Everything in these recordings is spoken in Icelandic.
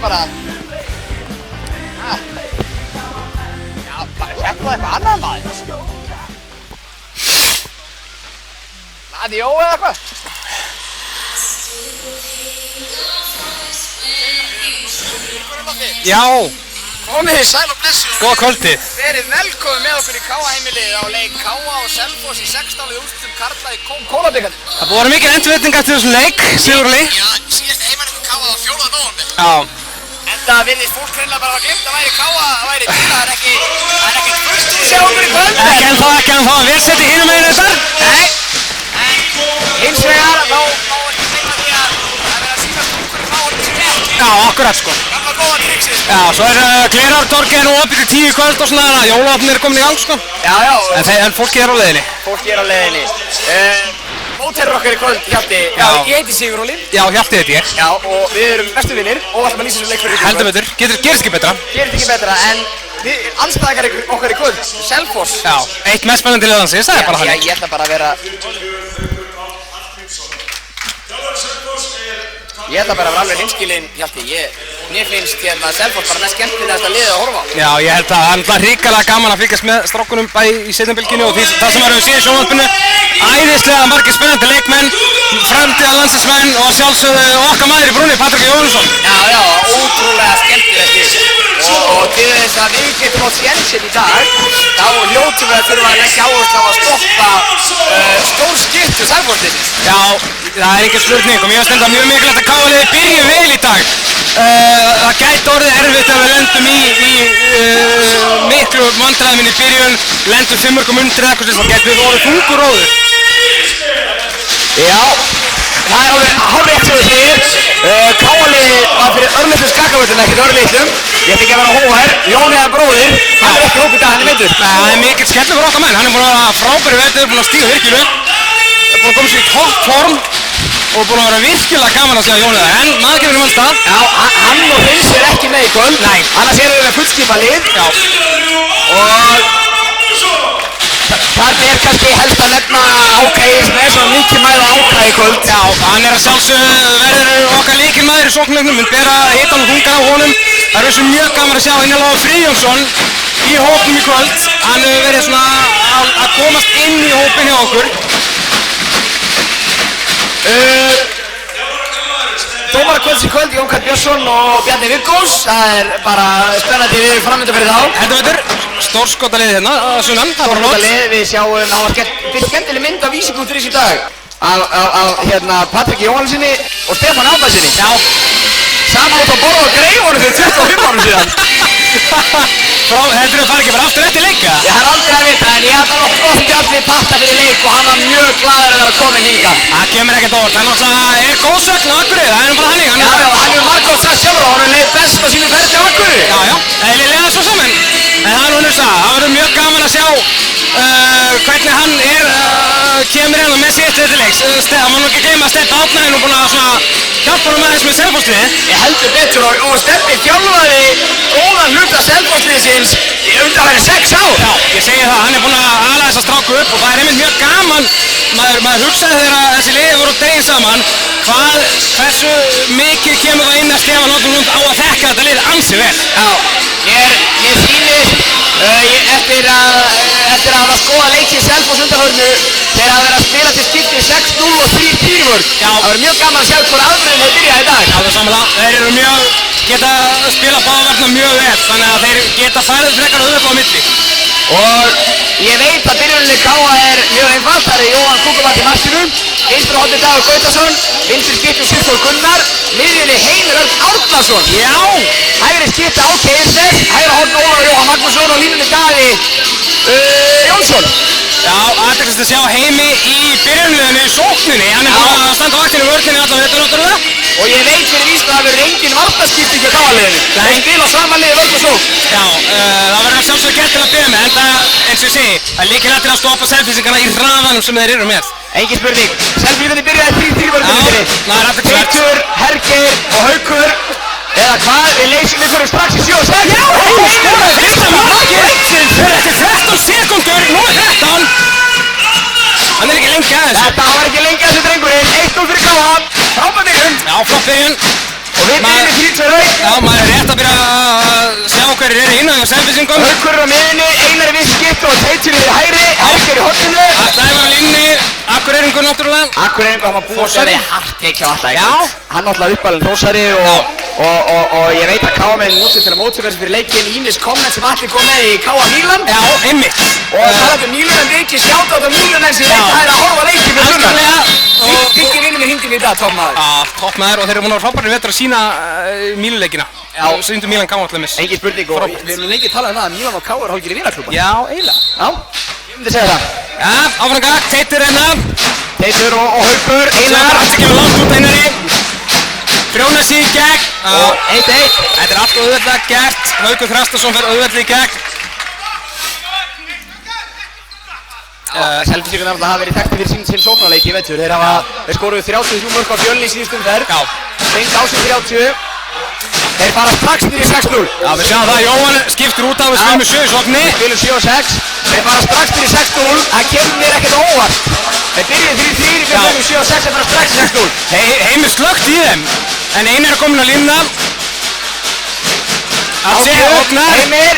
Bara... Já, bara hérna eitthvað annað maður. Naði Jó eða eitthvað? Já! Komið sæl og blessu. Góða kvöldið. Verið velkomin með okkur í K.A.heimilið á leik K.A. og Selfoss í 16. úrslitum karla í Kóla-bikarnum. Það búið að vera mikil endurvitning eftir þessum leik, Sigurli. Já, síðast heimaleikur K.A. á 4. nóvember. Já. En það virðist fólk hreinlega bara að glemt að væri K.A. að væri til. Það er ekkert fullt úr sjá okkur í kvöld. Ekki ennþá að vel setja hinum meginn þessar. Nei. En hins vegar þá er ekki meina því að það er verið að sína stúkur í K.A. sem ekki. Já, akkurat sko. Gamla góða triksið. Já, svo Glerártorgið nú opið til 10 í kvöld og svona þannig að jólaopnin komin í gang sko. Já. En fólkið á leiðinni. Fólkið á leiðinni. Mótherrar okkar í kvöld, Hjalti. Já, ég heiti Sigur Óli. Já, Hjalti heiti ég. Já, og við erum bestu vinnir og ætlum að lýsa þessu leik fyrir ykkur. Heldur betur. Gerist ekki betra. Gerist ekki betra, en andstæðingar okkar í kvöld, Selfoss. Já, eitt mest spennandi lið landsins, það er bara þannig. Ég ætla bara að vera... Ég ætla bara að vera alveg hinskilinn, Hjalti. Mér finnst hérna Selfoss bara mest skemmtilegasta liðið að horfa á. Já, ég held að það er náttúrulega hrikalega gaman að fylgjast með strákunum bæði í seinni bylgjunni og það sem við séð í sjónvarpinu. Æðislega margir spennandi leikmenn, framtíða landsliðsmenn og sjálfsögðu okkar maður í brúnni, Patrik Jóhannesson. Já, ótrúlega skemmtilegt lið. Og til þess að við getum á sénsinn í dag, þá hljótum við að þurfa að leggja áherslu á að stoppa stór skiptu Selfoss-liðsins. Já, það er ekki spurning og mér finnst þetta mjög mikilvægt að K.A. byrja vel í dag. Það gæti orðið erfitt að við lendum í miklu vandræðum í byrjun, lendum 5 mörgum undir eða eitthvað sem það gæti orðið þungur róður. Já, það er alveg hálfrétt sem þú segir. K.A.liðið var fyrir örlitlum skakavöldum, ekkert örlitlum. Ég ætti ekki að vera hóhær. Jón eða bróðir, hann er ekki hóp í dag, hann er meiddur. Það er mikill skellur fyrir okkar menn, hann er búinn að vera frábæri vetur, búinn að stíga virkilega. Búinn að koma sér í toppform og búinn að vera virkilega gaman að sjá Jón eða. En maður kemur um alls það. Já, hann og Hins er ekki með í kvöld. Nei. Annars erum við með fullskipa lið. Já. Og þarna er kannski helst að nefna Ákæði sem er svona mikilvæg Ákæði í kvöld. Já, hann er að sjálfsögðu verður okkar lykilmaður í sóknarleiknum, mun bera hitann og þungan á honum. Það er þessu mjög gaman að sjá Einar Friðjónsson í hópnum í kvöld. Hann hefur verið svona að komast inn í hópin hjá okkur. Dómarar kvölds í kvöld, Jón Karl Björnsson og Bjarni Viggós. Það er bara spennandi við framöndu fyrir þá. Heldur betur, stórskotalið hérna að sunnan, það er bara nótt. Stórskotalið, við sjáum, það var skemmtileg mynd af Vísi.is í dag. Af hérna Patrik Jóhannessoni og Stefán Árnasinni. Já. Saman út á borða og Greifunum fyrir 25 árum síðan. Heldur þú að fara ekki bara aftur eftir leika? Ég har aldrei að vita, en ég hafði oft allir patta fyrir leik og hann var mjög glaður að vera komin hingað. Það kemur ekkert óvart, hann náttúrulega er góðsögn á Akureyri, það er bara hannig. Já, hann er margótt sagt sjálfur og hann leið best á sínu ferli á Akureyri. Já, eðlilega svo saman. En það er hún það verður mjög gaman að sjá hvernig hann kemur hérna með sitt leiks. Það má nú ekki gleyma að Stefán Árna er nú búinn að hjálpa honum aðeins með Selfoss-liðið. Ég heldur betur og Steffi þjálfaði góðan hluta Selfoss-liðsins undanfarið 6 ár. Já, ég segi það, hann er búinn að ala þessa stráku upp og það er einmitt mjög gaman. Maður hugsaði þegar þessi liðið voru dregin saman hversu mikið kemur það inn að Stefán Árna á að þekka þetta lið ansi vel. Já, ég sýnist eftir að hafa skoðað leikið Selfoss undanhörnu þegar að vera að spila til skipti 6-0 og 3-4. Það verður mjög gaman að sjá hvort afbreyðin þeir byrja í dag. Já, það er samanlega. Þeir eru geta spila báðvarna mjög vel, þannig að þeir geta færið frekar upp á milli. Og ég veit að byrjunarlið K.A. er mjög einfalt. Það er Jóhann Kúkuvart í markinu, vinstra horni Dagur Gautason, vinstri skipti Sigþór Gunnar, miðjunni Heimir Örn Árnason. Já! Hægri skipti Áki Eirsnes, hægra horni Ólafur Jóhann Magnússon og línunni Daði Jónsson. Já, aðtekast að sjá Heimi í byrjunarliðinu í sókninni. Hann er bara að standa á vaktinu vörninni allavega þetta náttúrulega. Og ég veit fyrir víst að það verður engin varnarskipting hjá K.A.liðinu. Þeir spila saman liðið vörn og sókn. Já, það verður sjálfsög gert til að byrja með, en það, eins og ég segi, það er líkilega til að stoppa Selfysingana í hraðanum sem þeir eru með. Engin spurning. Selfysingandi byrjaði 3-3 vörnarliðinu. Teitur, Hergeir og Haukur. Eða hvað, við förum strax í 7-6. Já, Heimi skoraði fyrsta markið leiksins eftir 13 sekúndur, nú er 13. Hann er ekki lengi að þessu. Þetta var ekki lengi að þessu drengurinn. 1-0 fyrir K.A. Frábær byrjun. Já, flott byrjun. Og við byrjum í 3-2. Já, maður er rétt að byrja að sjá hverjir eru inn á Selfyssingum. Haukur á miðunni, Einar í vinstri skiptu og Teitur í hægri, Helger í horninu. Sævar á línni, Akureyringur náttúrulega. Akureyringur, hann var búið að segja hartteikja á alltaf. Já. Hann náttúrulega uppalinn Þórsari og ég veit að K.A. með mótið til að mótið fyrir leikinn Ínis komment sem allir kom með í K.A. Mílan. Já, einmitt. Og það er Mílan en Riki sjátt á þetta Mílan en sem veit að það er að horfa leikinn fyrir sunnan. Riki vinnur mér hindin í dag, toppmaður. Já, toppmaður og þeir eru búin að vera frábærir vetur að sína Míluleikina. Já. Sýndu Mílan K.A. allir mis. Engin spurning og við erum lengi talað um það að Mílan og K.A. eru hálfgerðir vinaklúbar. Já, eiginlega. Já, ég myndi segja það. Já, áfram gag, Teitur Teitur og Haukur, Einar. Þetta kemur langt út Einari. Grjónesi í gegn. Og 1-1. Þetta er allt auðveldlega gert. Haukur Þrastarsson fer auðveldlega í gegn. Selfyssingar hafa verið þekktir fyrir sinn sóknarleiki í vetur. Þeir skoruðu 33 mörk á Fjölni í síðustum ferð. Beint á sig 30. Þeir fara strax niður í 6-0. Já, við sjáum það. Jóhann skiptir út á við spilum í 7 í sóknni. Spilum 7 og 6. Þeir fara strax niður í 6-0. Það kemur mér ekkert á óvart. Þeir byrjuðu 3-3, við spilum 7 og 6, þeir fara strax í 6-0. Heimir slögt í þeim. En Einar er komin að línna. Heimir.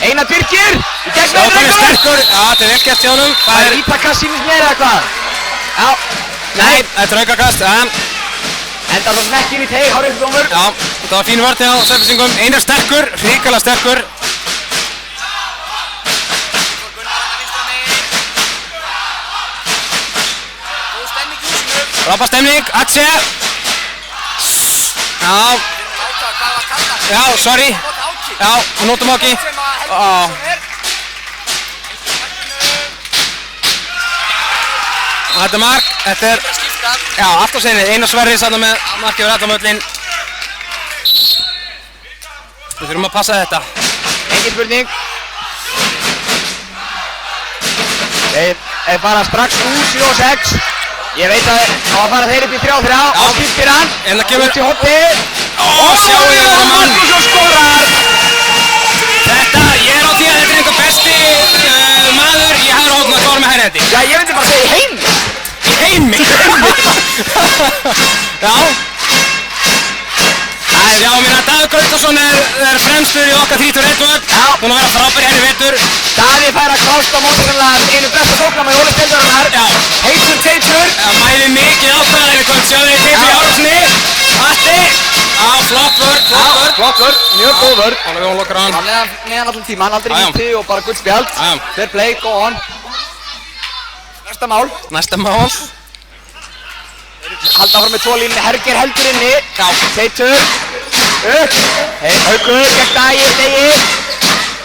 Einar Birkir. Í gegn með sterkur. Já, þetta er vel gert hjá honum. Það er ítakast sínist mér eða hvað? Já. Nei, þetta er aukakast. Enda svo smekk inn í teig, hárið dómur. Já, þetta var fín vörð hjá Selfyssingum. Einar sterkur, hrikalega sterkur. Frábær stemning, Atse. Já, sorry. Já, notum ekki. Þetta er mark, þetta er, já, allt á seinni, Einar Sverris þarna með markið fyrir allamöllin. Við þurfum að passa þetta. Engin spurning. Þeir fara strax úr 7 og 6. Ég veit að það fara þeir upp í 3-3 á kýttir hann. En það kemur. Út í hotni. Sjáu ég það mann. Og svo skorar. Þetta, ég er á því að þetta er einhver besti maður í hægra horninu að klára með hægri hendi. Já, ég myndi bara segja í heimi. Í heimi? Já. Sjáum við að Davíð Gautason er fremstur í okkar 3-1-vögg. Búinn að vera frábær hérna í vetur. Davíð fær að klásta á mótið einu besta sóknarmann Óli Steindórssonar. Heitur Teitur. Mæli mikið ákvæðar í kvöld. Sjáðu þið Teitur í árasinni. Atti. Já, flott vörð. Flott vörð. Mjög góð vörð. Þannig að við lokkar hann. Hann neðan allan tíman, aldrei víti og bara gull spjald. Fair play, go on. Næsta mál. Halda áfram með 2 línni, Herger heldur inni. Teitur. Upp. Haukur gegn Degi.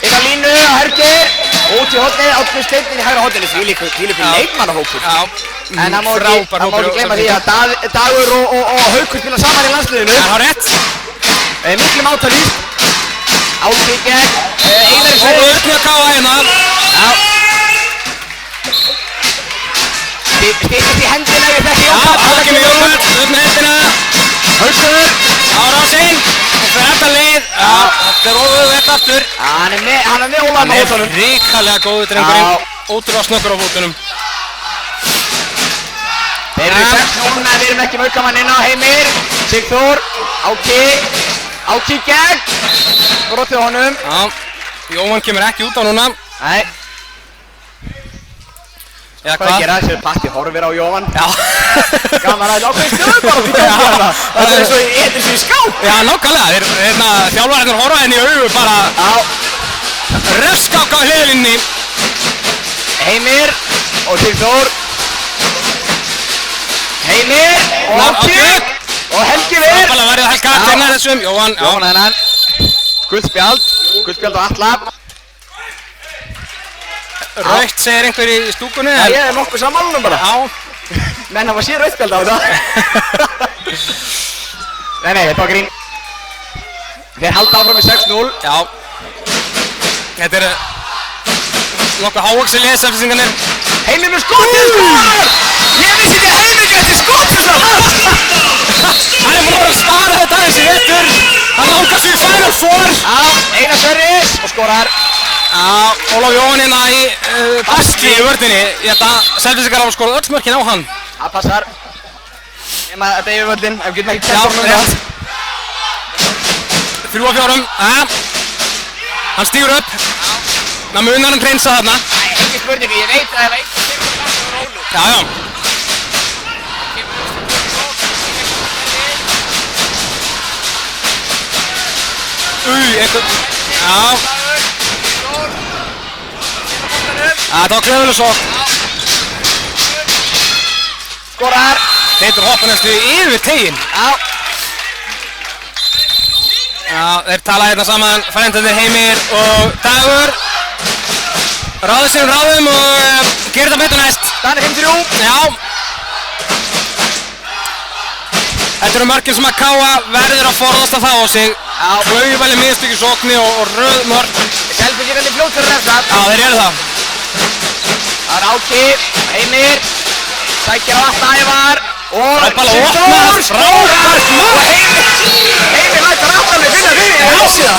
Inn á línu á Herger. Út í hotni, Átni Steinn í hægra hotni. Þvílíkur leikmannahópur. En það má ekki gleyma því að Dagur og Haukur spila saman í landsliðinu. Það er rétt. Miklum átalýst. Átti gegn Einar Sverris. Og upp með K.A. hérna. Stýttist í hendina ef ég þekki Jóhann. Það kemur Jóhann, upp með hendina. Haukur. Árásinn. Og fyrir þetta leið. Þetta er óðurvert aftur. Hann er með Ólaður með hóttunum. Hann er ríkalega góður drengurinn. Ótrúlega snöggur á fótunum. Þeir eru 6-0 en við erum ekki með aukamann inn á Heimir. Sigþór. Áki gegn. Brotið honum. Jóhann kemur ekki út á núna. Nei. Eða hvað? Hvað gera þessi Patti horfir á Jóhann? Já. Gaman að ákveði stöðu bara því að gera. Það er svo í skáp. Já, nákvæmlega. Þjálfararnir horfa henni í augu bara. Refskák á hliðlinni. Heimir og Sigþór. Heimir og Áki. Og Helgi við. Frábælega verið Helga að tenna þessum. Jóhann hennan. Guldspjald og Atla. Rautt segir einhver í stúkunni. Já, ég er nokkuð sammálunum bara. Já. Menn hafa sér rauttspjald á þetta. Nei, þetta var grín. Þeir halda áfram í 6-0. Já. Þetta er nokkuð hávaxið lið Selfyssingarnir. Heimir með skotið skorar! Ég vissi ekki að Heimir gæti skotið það! Hann er búinn að vera að spara þetta aðeins í vetur. Hann langar svo í Final Four. Einar Sverris og skorar. Ólaf Jóhann hérna í baskli í vörðinni. Ég held að Selfyssingar hafa skorað öll mörkin á hann. Það passar. Nema þetta er yfirvöldin, ef við getum ekki Já, kæft núna. rétt. 3 af 4. Hann stígur upp. Það munar hann hreinsa þarna. Nei, ekki spurning, ég veit að ef einhver kemur fram á rólu. Já, já. Einhver... Já. Það var klöfuleg sókn. Skorar. Teitur hoppa næstu yfir teginn. Já. Já, þeir tala hérna saman, frændarnir Heimir og Dagur. Ráðu sér ráðum og gerir þetta betur næst. Staðan er 5-3. Já. Þetta eru mörkin sem að Káa verður að forðast að fá á sig. Já. Klaufali mistök í sókni og röð mörk. Selfossi er fljótt fyrir refsa. Já, þeir eru það. Það er Áki, Heimir, sækir á Atla Ævar og Sigþór frábært mark og Heimir lætur Atla finna fyrir hálsíða.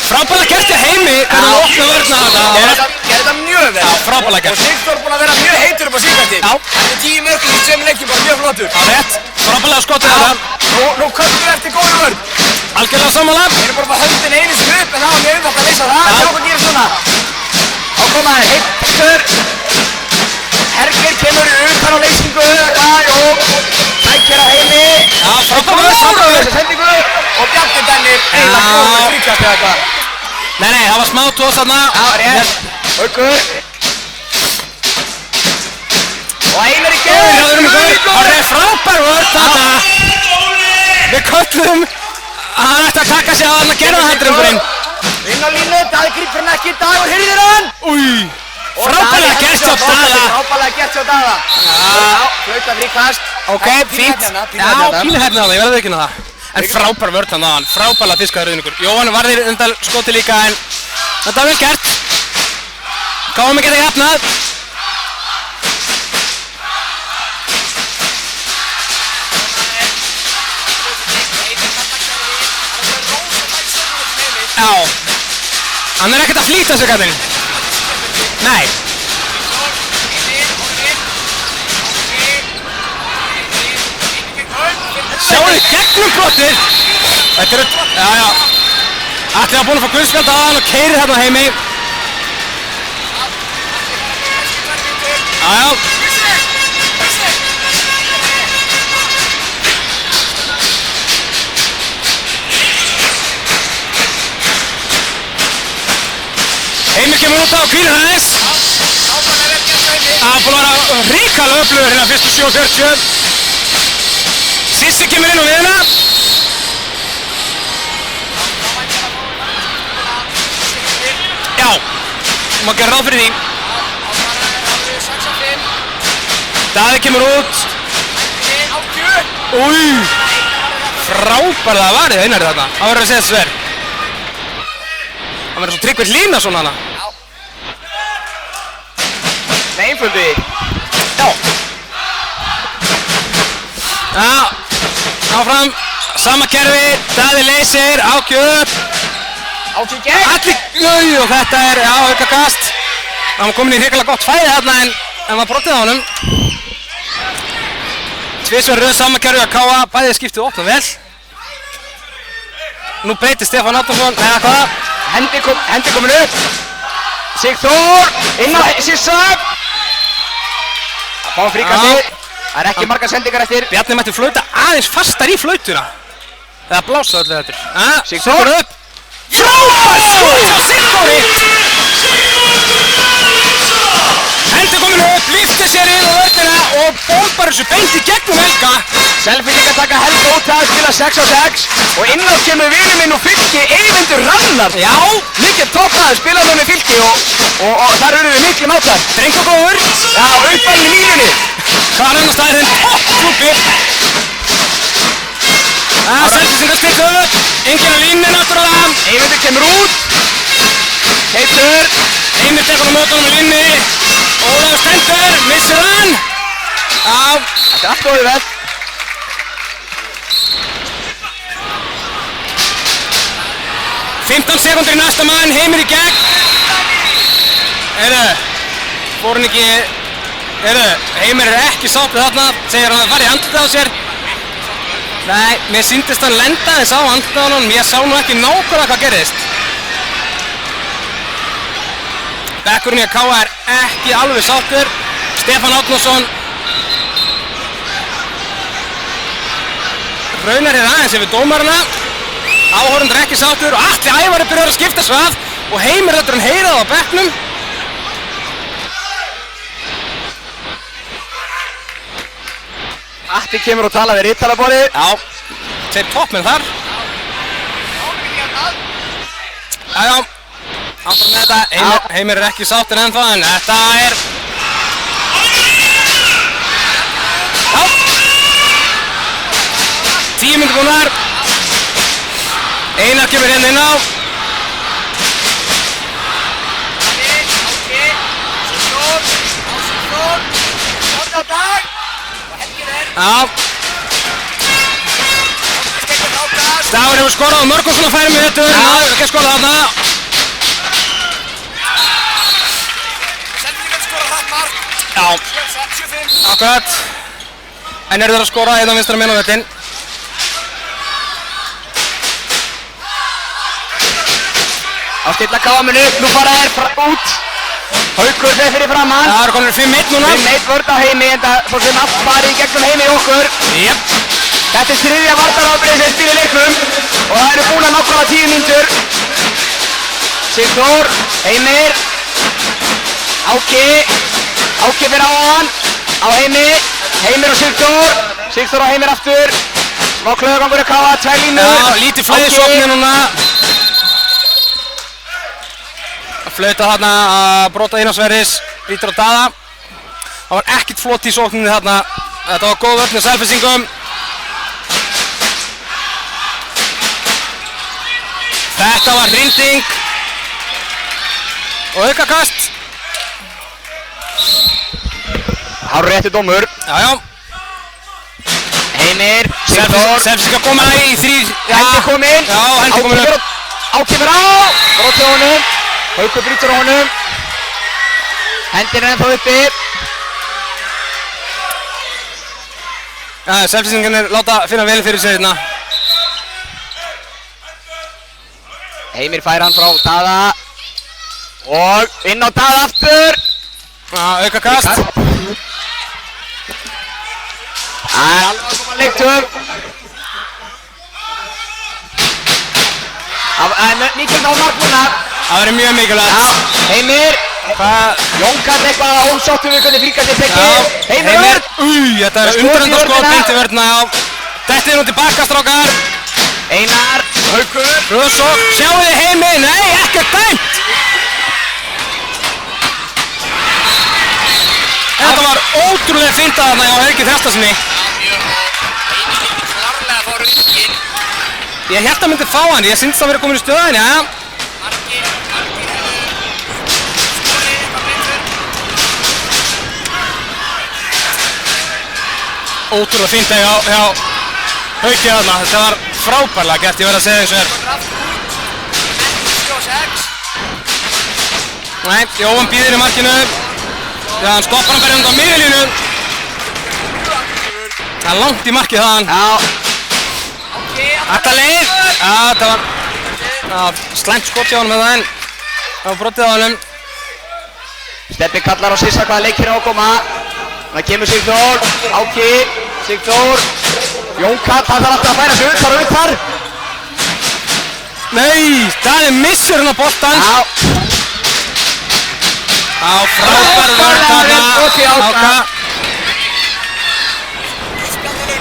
Frábært gert hjá Heimi hvernig opna vörna þetta. Gerði þetta mjög vel. Já, frábært gert. Og Sigþór búinn að vera mjög heitur upp á síðkvæmti. Já. Hann er 10 mörkum í 2 leikjum, bara mjög flottur. Já, rétt. Frábært skotið þetta. Nú köllum við eftir góðum vörn. Algjörlega sammála. Við erum bara að höndin einu sem upp en það var mjög einfalt að leysa það. Sjá hvað gerir svona. Þá koma Heitur. Hergir kemur utan á leysingu. Og sækir á Heimi. Já, frábært. Sendingu. Og Bjarni Dennir. Eða góður fríkast eða hvað. Nei, það var smá tóðs þarna. Já, rétt. Haukur. Og Heimir í gegn. Það er frábær vörn þarna. Við köllum að hann ætti að taka sig á hann að gera það hætturumfurinn. Inn á línu, Daði grípur hann ekki, Dagur hirðir hann. Új, frábærlega gert hjá Daða. Frábærlega gert hjá Daða. Já, flauta fríkast. Ok, fínt. Já, pínuhefni á það, ég verði ekki að það. En frábær vörn hann á hann, frábærlega fiskaði rauðningur. Jóhann varðir undan skoti líka en þetta var vel gert. Káum ekki að jafnað. Já, hann er ekkert að flýta sig gætinn. Nei. Sjáu þið gegnum brotið. Þetta eru, já. Atli var búinn að fá guldspjald á hann og keyrir hérna Heimi. Já. Heimir kemur út á og hvílir aðeins. Það búinn að vera ríkala öflugur hérna fyrstu 7:40. Sissi kemur inn á miðuna. Já, má gera ráð fyrir því. Daði kemur út. Új, frábærlega varðið Einari þarna. Það verður að segja þessu verð. Það verður svo Tryggvi Hlínason hana. Með einföldu. Já. Já, áfram, sama kerfi, Daði leysir, Áki upp. Áki gegn. Allir, og þetta er, já, auka kast. Það var komin í hrikalega gott fæði þarna en var brottið á honum. Tvisvar röð sama kerfi að Káa, bæðið skiptið opna vel. Nú breytir Stefán Átnarsson, eða hvað? Hendi komin upp. Sigþór, inn á Sissa. Fáum fríkasti. Það er ekki margar sendingar eftir. Bjarni mætti flauta aðeins fastar í flautuna. Eða blása öllu þetta. Sigþór upp. Frábær skot á Sigþóri! Hendi komin upp, lyfti sér inn á vörnina og bombar þessu beint í gegnum Helga. Selfyssingar taka Helga út að spila 6-6 og inn á kemur vinur minn og Fylki, Eyvindur Rannar. Já. Mikið toppaður, spilaði með Fylki og þar eru við miklu máttar. Drengt og góður. Já, uppalinn í mínunni. Hvað er annars staðið þinn toppklúbbi? Selfyssingar stilla upp, enginn á línni náttúrulega. Eyvindur kemur út. Heitur. Heimir tekur á mótunum á línni. Ólafur stendur, missir hann. Já. Þetta er allt góðið vel. Fimmtán sekundur í næsta mann, Heimir í gegn. Fór hann ekki, Heimir er ekki sátt við þarna, segir hann að fara í andlitið á sér. Nei, mér sýndist hann lenda þess á handklæðunum, ég sá nú ekki nákvæmlega hvað gerðist. Bekkurinn í að KR er ekki alveg sáttur. Stefán Árnason raunar hér aðeins yfir dómarana. Áhorfendur ekki sáttur og Atli Ævar er byrjaður að skipta svo að og Heimir lætur hann heyra það á bekknum. Atli kemur og tala við ritalaborðið. Já, þeir toppmenn þar. Já, áfram með þetta. Heimir er ekki sáttur ennþá en þetta er... Já. 10 mínútur búnar. Einar kemur hérna inn á. Já. Stafur hefur skorað og Mörgússon að færa með þetta. Já, ekki skorað þarna. Selfyssingar skorað það mark. Já. 75. Akkurat. En eru þeir að skora einn á vinstra megin á völlinn. Á stilla káaminu upp, nú fara þær út. Haukur þeir fyrir framann. Það eru konur 5-1 núna. 5-1 vörð á Heimi, en það fór sem allt farið í gegnum Heimi okkur. Jep. Þetta er þriðja vartarábreið sem spyrir leiknum og það eru búin að nákvæmlega 10 mínútur. Sigþór, Heimir, Áki fyrir á hann, á Heimi, Heimir og Sigþór og Heimir aftur. Smá klöðugangur að káa, 2 línur. Já, lítið flæðisofni núna. Flauta þarna að brota Einarsverðis, Rítur og Daða. Það var ekkert flott í sókninni þarna. Þetta var góð vörn með Selfyssingum. Þetta var hrinding. Og aukakast. Hárréttur dómur. Jájá. Heimir, Sigþór. Selfyssingar koma í 3. Hendi kominn. Já, hendi kominn upp. Áki fyrir á. Brotið honum. Haukur brýtur á honum. Hendin er ennþá uppi. Já, Selfyssingarnir láta finna vel fyrir sig hérna. Heimir fær hann frá Daða. Og inn á Daða aftur. Já, aukakast. Það er alveg að koma leiktum. Það er mikilvægt á markmuna. Það verður mjög mikilvægt. Já, Heimir. Jón Karl eitthvað ósáttur við hvernig fríkastið tekið. Heimir vörn. Þetta er undrandurskot beint í vörna. Þetta er nú tilbaka, strákar. Einar, Haukur. Röðsók, sjáu þið Heimi. Nei, ekkert dæmt. Þetta var ótrúlega fínt að þarna hjá Hauki Þrastarssoni. Ég held að myndi fá hann, ég syns að vera komin í stöðan, já. Ótrúlega fínt hjá Hauki þarna, þetta var frábærlega gert, ég verð að segja eins og er. Nei, Jóhann býðir í markinu. Já, hann stoppar hann bara undan miðjulínu. Það er langt í markið þaðan. Já. Þetta leið. Já, þetta var slæmt skot hjá hann með það en það var brotið á honum. Steppi kallar á Sissa hvaða leikir á að koma. Það kemur Sigþór, Áki, Sigþór, Jón Karl, hann þarf alltaf að færa sig upp þar. Nei, Daði missur hann á boltan. Já. Já, frábær vörn þarna. Áka.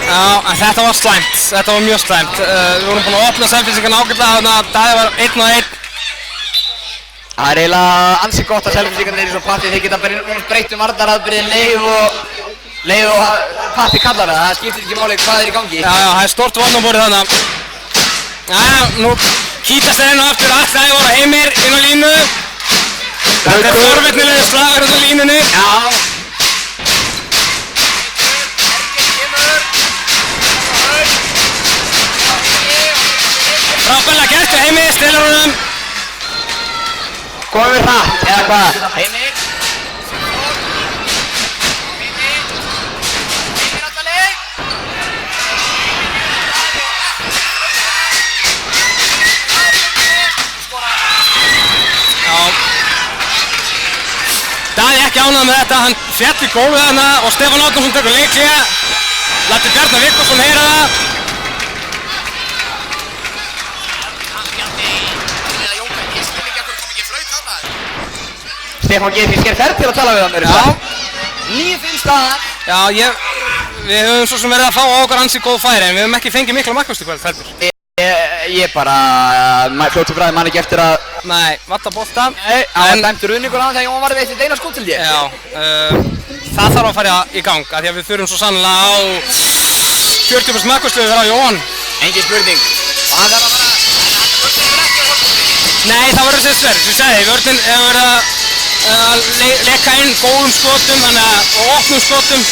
Já, en þetta var slæmt, þetta var mjög slæmt. Við vorum búin að opna Selfyssingarna ágætlega þannig að Daði var 1-1. Það er eiginlega ansið gott að Selfyssingarnir er í svo Patti, þeir geta breytt varnaraðbyrðin leið og Patti kallar það, það skiptir ekki máli hvað er í gangi. Já, það er stort vopnaborðið þarna. Já, nú kýtast þeir inn og aftur, Atli Ævar og Heimir inn á línu. Þetta er forvitnilegur slagur út á línunni. Já. Frábærlega gert hjá Heimi, stelur honum. Komum við hratt, eða hvað? Heimir. Heimir alltaf leik. Daði ekki ánægður með þetta, hann féll í gólfið þarna og Stefán Árnason tekur leikhlé. Lætur Bjarnar Vigfússon heyra það. Stefán G. Fisker ferð til að tala við hann. Já. 9-5 staðan. Já, við höfum svo sem verið að fá á okkar ansi góð færi en við höfum ekki fengið mikla markvöxt í kvöld heldur. Ég bara, fljóttu fræði man ekki eftir að... Nei, vanta bolta. Nei, það dæmtur unningul á hann þegar hann var veitt eina skot til því. Já, það þarf að fara í gang af því að við þurfum svo sannlega á 40% markvöxtu þegar á Jóhann. Engin spurning. Og hann þarf að fara... Nei, það verður sér sverð, sem ég segi, vörnin hefur verið að leka inn góðum skotum og opnum skotum.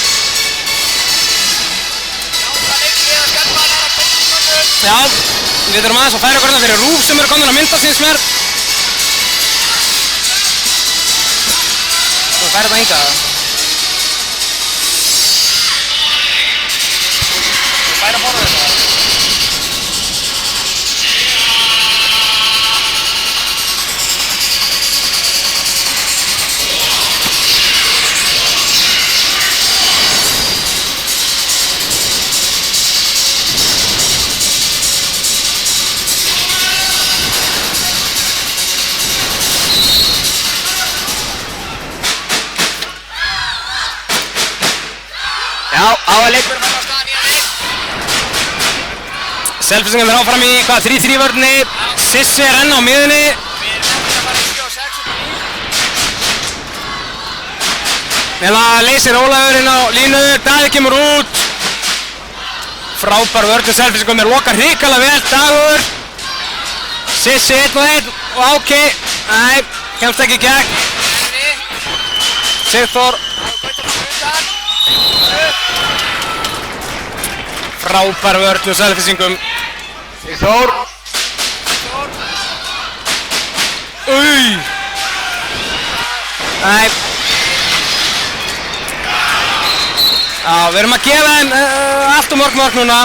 Já, við þurfum aðeins að færa okkur hérna fyrir Rúf sem eru komin að mynda síns mér. Svo færa þetta hingað. Svo færa fóra þetta. Já, á að leikur fara á staðan í að leik. Selfyssingar er áfram í 3-3 vörninni. Sissi er enn á miðunni. Við erum eftir að fara í 7-6 upp á líf. Meðan leysir Ólafur inn á línu. Daði kemur út. Frábær vörn Selfyssingar með loka hrikalega vel. Dagur. Sissi 1-1 og Áki. Nei, kemst ekki í gegn. Sigþór. Frábær vörn hjá Selfyssingum. Sigþór. Nei. Já, við erum að gefa þeim allt og mörg núna.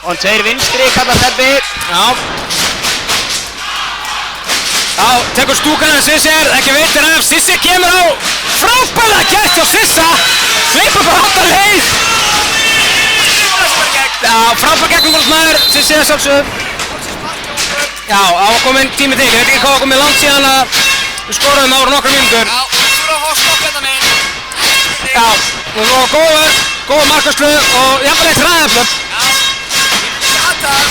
Og tveir vinstri, kallar Stebbi. Já. Já, tekur stúkan af Sisser, ekki veitir af, Sissi kemur á, frábærlega gert hjá Sissa, hleypur bara halda leið. Já, frábær gegnumfólksmaður, Sissi er sjálfsögð. Já, ákominn tími til, ég veit ekki hvað var komið langt síðan að við skoruðum ára nokkra mínútur. Já, þú þurfum að fá stopp hérna meginn. Já, og svo góð markvarslu og jafnvel eitt hraðaflöp. Já, ég aðtað.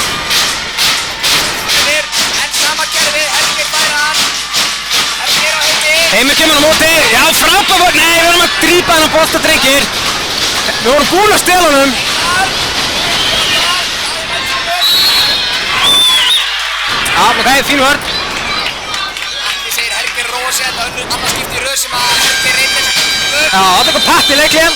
En sama kerfi, Helgir færa hann. Helgir á Heimi. Heimir kemur á móti, já frábær vörn, nei við erum að grípa hann á bolta drengir. Við vorum búin að stela honum. Já, ok, fín vörn. Ég segir Helgir Róse, þetta önnur annarskipti í röð sem að Helgir reynir. Já, það er eitthvað patt í leikinn.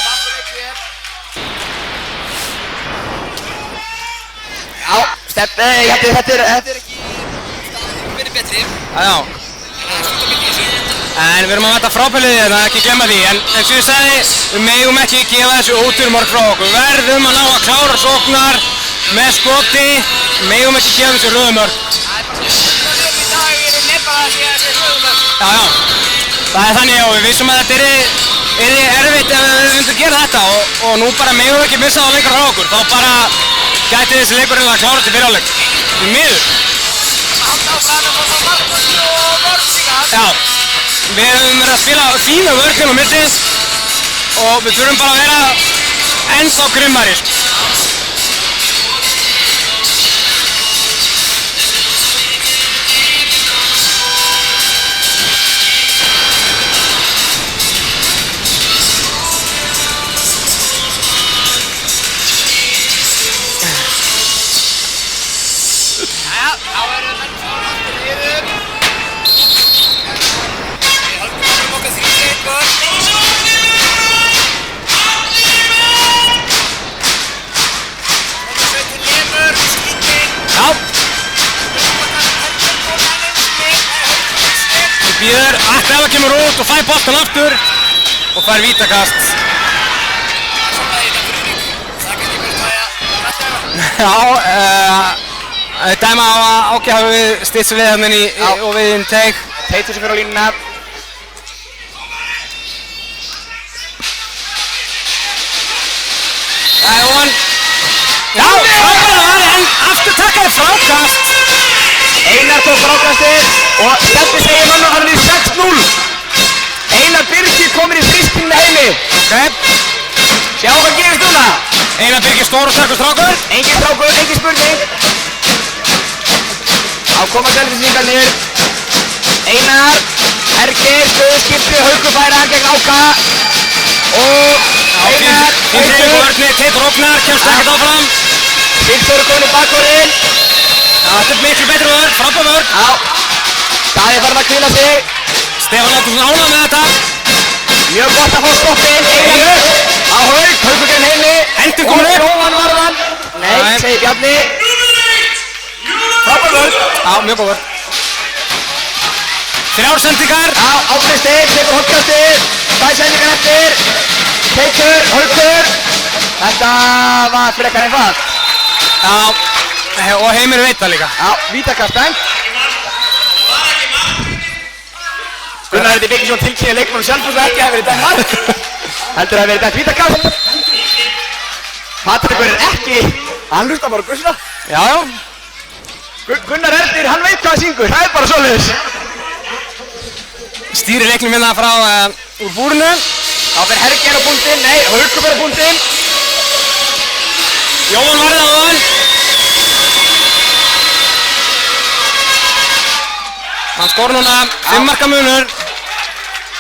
Já, Stebbi, þetta er ekki verið betri. Já. En við erum að mæta frábærliðið hérna, ekki glemma því. En eins og ég sagði, við megum ekki gefa þessu óturmörk frá okkur. Við verðum að ná að klára sóknar með skoti. Við megum ekki gefa þessu rauðumörk. Já. Það er þannig og við vissum að þetta yrði erfitt ef við myndum gera þetta og nú bara megum við ekki missa það lengur frá okkur. Þá bara gæti þessi leikur að klára þetta fyrirháleik. Í miður. Já. Við höfum verið að spila fína vörnum á milli og við þurfum bara að vera ennþá grimmari. Jæja, þá erum við menn fór aftur liðum. Við höldum áfram okkar 3-1 vörn. Sveitin lemur, skýtinn. Já. Við býður, Ella kemur út og fær boltan aftur og fær vítakast. Það er svona þetta fyrir ykkur. Það geti verið að Já, dæma á að Áki hafi stýrt sig við hann og við inn teik. Teitur sem fyrir á línuna. Það er von. Já, frábæðar, en aftur takkaði frákast. Einar tók frákastið og Steppi segir mönnum hann í 6-0. Einar Birgir komir í fristing með Heimi. Ok. Sjá hvað gerist núna. Einar Birgir stór og sterkur strákur. Engin strákur, engin spurning. Á koma Selfyssingarnir. Einar, Hergir, stöðuskipti, Haukur færa hann gegn Áka. Og Einar, Haukur. Teitur opnar, kemst ekkert áfram. Sigþór komin í bakvörðin. Þetta er miklu betri vörð, frábær vörð. Já, Daði farinn að hvíla sig. Stefán Áttursson ánægður með þetta. Mjög gott að fá stoppinn. Einar á Hauk, Haukur gegn Heimi. Endur komin upp. Og Jóhann varðan. Nei, segir Bjarni. Frábær vörð. Já, mjög góð vörð. 3 sendingar. Já, áfristir, tekur holdkastið. 2 sendingar eftir. Teitur, Haukur. Þetta var frekar einfalt. Já, og Heimir veit það líka. Já, vítakast dæmt. Gunnar Eddi Birgisson tilkynir leikmannum Selfoss að ekki hafi verið dæmt mark. Heldur hafi verið dæmt vítakast. Patrik verður ekki. Hann hlustar bara Gussna. Já. Gunnar Eddi, hann veit hvað það syngur. Það er bara svoleiðis. Stýrir leiknum hérna frá úr búrinu. Þá fer Hergir á búndinn. Nei, Haukur fer á búndinn. Jóhann varði á hann. Hann skor núna 5 marka munur.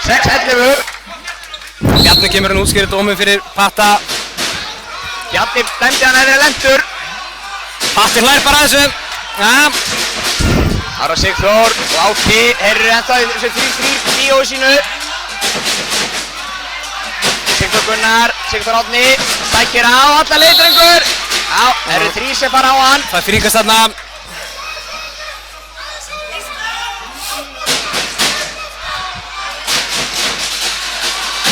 6-11. Bjarni kemur hann útskýrið dómum fyrir Patta. Bjarni dæmdi hann hefði lendur. Patti hlær bara þessu. Ja. Þar á Sigþór og Áki. Þeir eru ennþá í þessu 3-3 bíói sínu. Sigþór Gunnar, Sigþór Árni. Stækir á alla leið, drengur. Já, þeir eru 3 sem fara á hann. Það er fríkast þarna.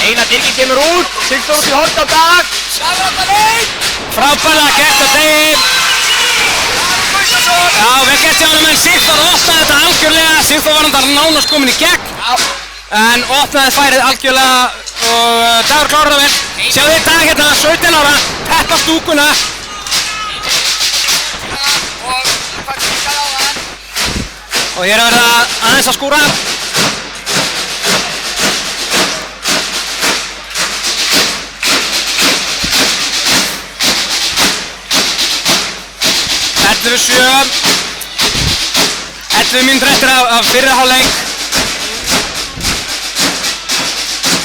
Einar Birgir kemur út. Sigþór út í horn á Dag. Slagur alla leið. Frábærlega gert að degi. Já, vel gert hjá honum en Sigþór opnaði þetta algjörlega. Sigþór var hann nánast komin í gegn. Já. En opnaði færið algjörlega og Dagur klárar það vel. Sjáðu þið Dag hérna, 17 ára, peppa stúkuna. Og hér er verið aðeins að skúra. Þetta er 7. 11 mínútur eftir af fyrri hálfleik.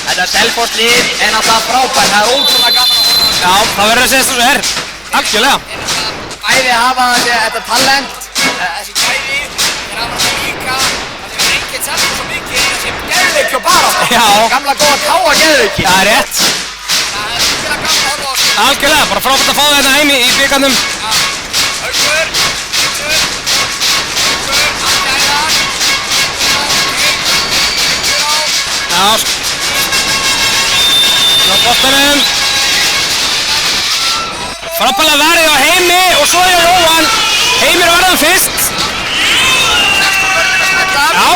Þetta Selfoss lið er náttúrulega frábært. Það er ótrúlega gaman að horfa á þetta. Já, það verður að segja þessu er. Algjörlega. Bæði hafa þetta talent, þessi gæði, þeir hafa þetta líka. Það sem enginn Selfoss svo mikið er þessi geðveiki og baráttu. Já. Gamla góða káa geðveiki. Það er rétt. Það er virkilega gaman að horfa á þetta. Algjörlega, bara frábært að fá þetta heim í bikarnum. Haukur, Alli Ævar, Já, á boltanum. Frábærlega varið á Heimi og svo er Jóhann. Heimir varðan fyrst. Já.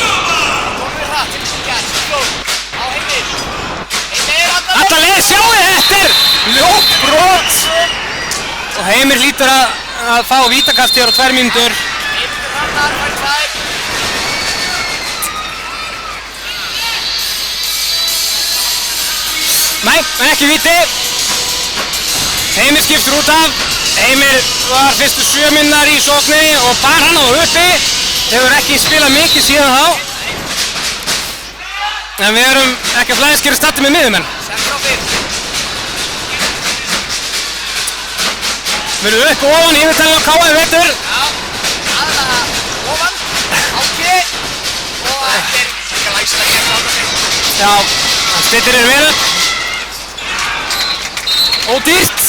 Alla leið, sjáu þetta er ljótbrot. Og Heimir hlýtur að fá vítakast hér á 2 mínútur. Nei, ekki víti. Heimir skiptur út af. Heimir var fyrstu 7 minnar í sókninni og bar hann á uppi. Hefur ekki spilað mikið síðan þá. En við erum ekki að flæðiskeri statti með miðumenn. Við erum upp og ofan, yfirtæli á K.A. vetur. Já, aðra ofan, Áki og þetta er ekki lægsilega gert á þessu. Já, hann stittir er verið. Ódýrt.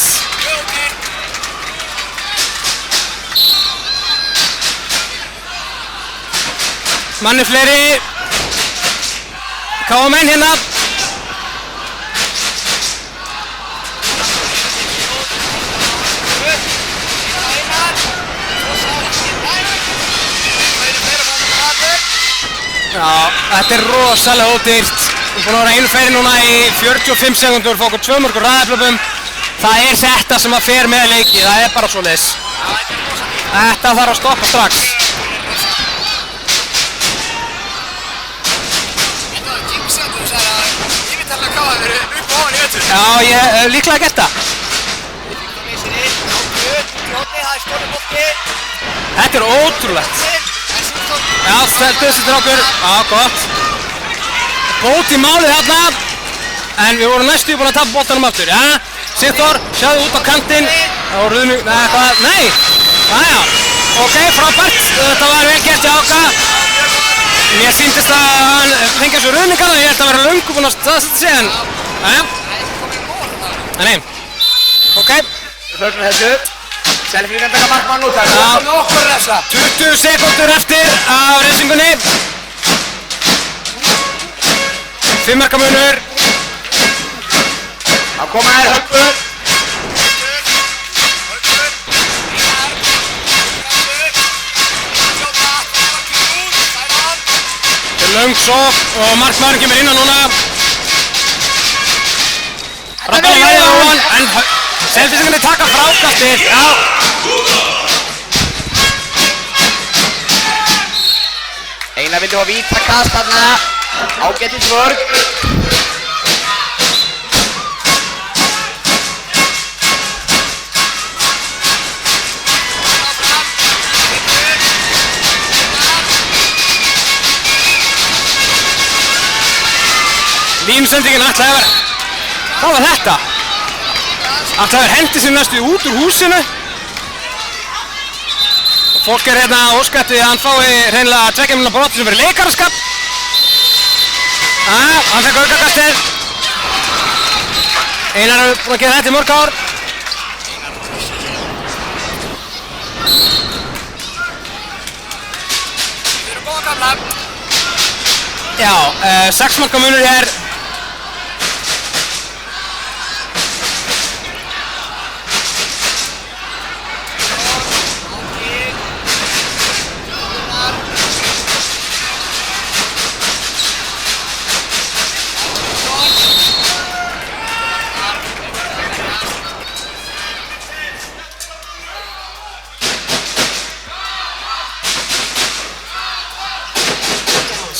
Manni fleiri. K.A. menn hérna. Já, þetta rosalega ódýrt. Við erum búin að vera einu færi núna í 45 sekundur, fá okkur 2 mörg úr raðaflöpum. Það þetta sem að fer með leiki, það bara svoleiðis. Þetta þarf að stoppa strax. Þetta var jinxað, þú sagði að yfirtala káða verið upp og ofan í öllum. Já, ég hef líklega gert það. Við fengum að vísir inn, Jóni, það skorumbolti. Þetta ótrúlegt. Já, þetta okkur. Já, gott. Bót í málið þarna. En við vorum næstu búin að tapa boltanum aftur. Ja, Sigþór, sjáðu út á kantinn. Það voru Rúðnu, nei. Jæja, ok, frábært. Þetta var vel gert hjá Áka. Mér sýndist að hann fengi þessu ruðningarna. Ég held að vera löngu búin að staðsetja sig en... Jæja. Nei. Ok. Við fögnum þessu. Selfíðin taka markmann út, það komið okkur að refsa. 20 sekúndur eftir af refsingunni. 5 marka munur. Það koma Haukur. Þetta löng sókn og markmaðurinn kemur inn á núna. Rappalinn læðið á hann, en Selfyssingarnir taka frákastið. Já. Einar vildi hafa vítakast þarna. Ágætis vörn. Línusendingin ætlaði að vera. Hvað var þetta? Ætlaði að vera hendi sem næstu út úr húsinu. Og fólk hérna að óska eftir að hann fái hreinlega 2 mínútna broti sem verið leikaraskap. Hann fekk aukakastið. Einar er búinn að gera þetta í mörg ár. Við erum góða gamla. Já, 6 marka munur hér.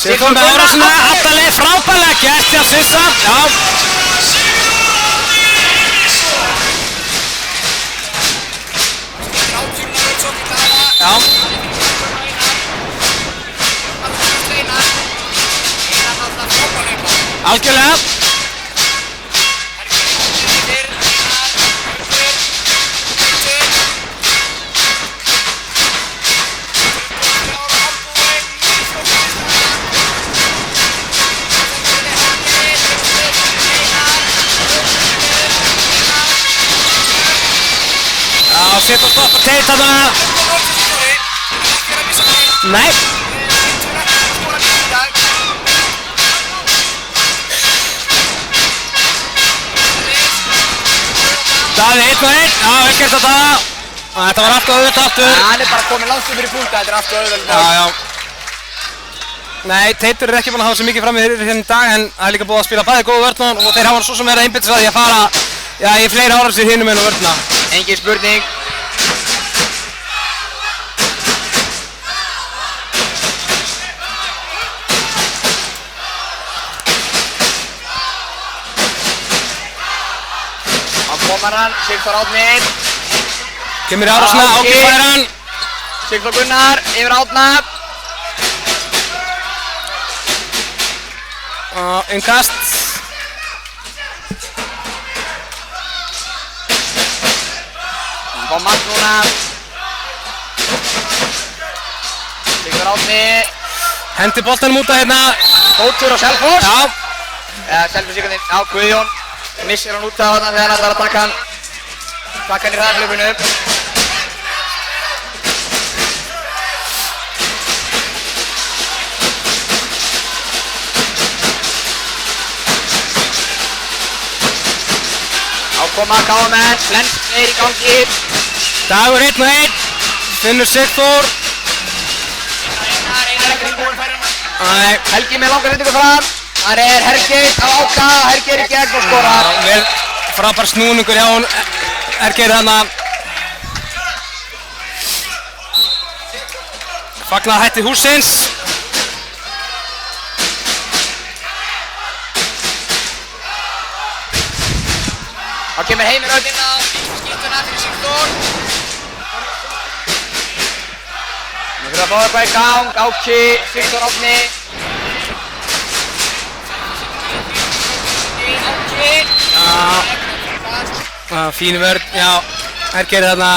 Sigþór með árásina, aftanlega frábærlega gert hjá Sissa. Já. Já. Algjörlega. Sigþór stoppar Teit þarna. Nei. Daði 1-1. Já, vel gert þetta. Þetta var aftur auðvitað aftur. Hann er bara komin langt upp fyrir punta, þetta er aftur auðvitað. Já, já. Nei, Teitur er ekki búinn að hafa svo mikið fram með hérna í dag en það er líka búið að spila bæði góða vörn og þeir hafa svo sem verið að einbeita sig að því að fara í fleiri árásir hinum enn og vörna. Engin spurning. Komar hann, Sigþór Árni. Kemur í árásina, Áki fær hann. Sigþór Gunnar, yfir Árna. Innkast. Hann fá mark núna. Sigþór Árni. Hendi boltanum út að hérna. Fótur á Selfoss. Já. Selfossingarnir, já, Guðjón. Missir hann út af þarna þegar hann ætlar að taka hann í hraðflöpunu. Ákoma KMN, Flens er í gangi. Dagur 1-1, finnur Sigþór. Einar ekki búinn færir hann. Nei. Helgi með langar hendingu fram. Það Hergeir á Áka, Hergeir í gegn og skorar. Vel frábær snúningur hjá hún Hergeir þarna. Fagnar hætti hússins. Þá kemur Heimir Örn inn á skýttuna fyrir Sigþór. Nú fyrir að fá eitthvað í gang, Áki, Sigþór Árni. Fínu vörn, já, Hergeir þarna.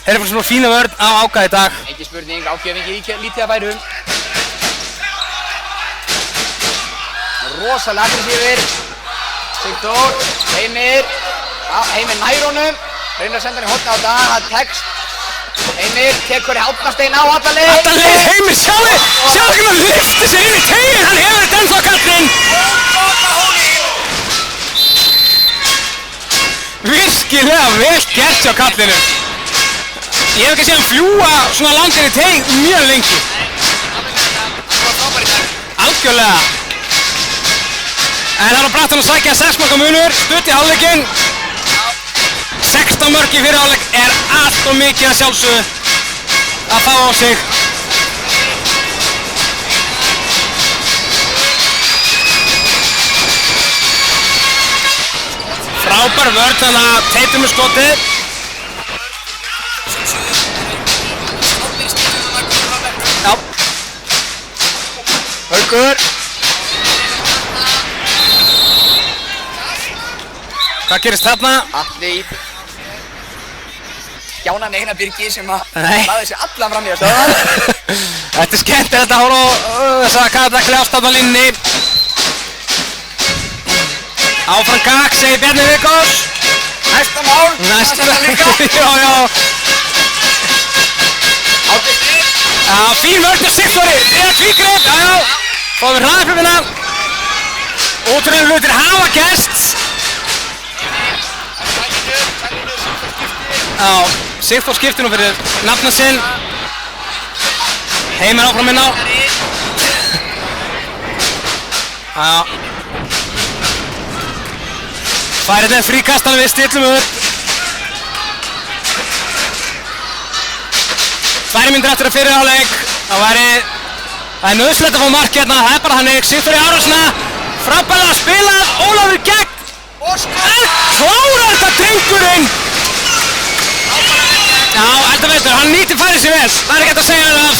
Þeir eru svona fínu vörn á Áka í dag. Ekki spurning, Áki hefði ekki lítið að færum. Rosalega aggressífir. Sigþór, Heimir nær honum. Reynir að senda hann í hornið á þetta, það tekst. Heimir tekur Árnastein á alla leið. Alla leið, Heimir, sjáðu hvernig hann lyfti sér inn í teginn, hann hefur þetta ennþá kallinn. Virkilega vel gert hjá kallinum. Ég hef ekki séð hann fljúa svona langt inn í teginn mjög lengi. Algjörlega. En það er á brattan að sækja 6 marka munur, stutt í hálfleikinn. 16 mörk í fyrir hálfleik er allt og mikið að sjálfsögðu að fá á sig. Frábær vörn þannig að Teitur með skotið. Já. Haukur. Hvað gerist þarna? Atli Gjána með eina Birgi sem að Nei. laði sér allan fram í að stöða. Þetta er skemmtilegt að horfa á þessa kaðakli ástafna línni. Áfram gakk, segir Bjarni Viggós. Næsta mál. Næsta líka. Já. Ágæsti. Já, fín vörn hjá Sigþóri. Eða tvígrip, já. Fáum við hraðapröfuna. Ótrúlega hlutir hafa gerst. Já, Sigþór skiptir nú fyrir nafna sinn. Heimir áfram inn á. Já. Færið með fríkastan við stillum upp. 2 mínútur eftir að fyrir hálfleik. Það er nauðsynlegt að fá mark hérna. Það er bara hannig. Sigþór í árásina. Frábærlega spilað. Ólafur í gegn. Klárar þetta drengurinn. Já, heldur veitur, hann nýtir færið sér vel, það er ekki hægt að segja það.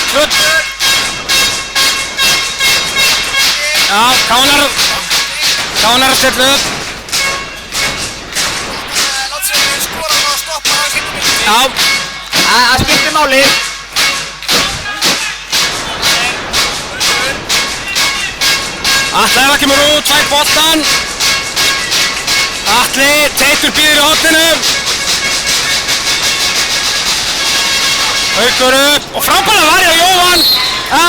Slutt. Já, Kánar að stilla upp. Já. Það skiptir máli. Atli Eva kemur út, fær boltan. Atli, Teitur býður í horninu. Haukur upp og frábæra varja Jóhann. Já,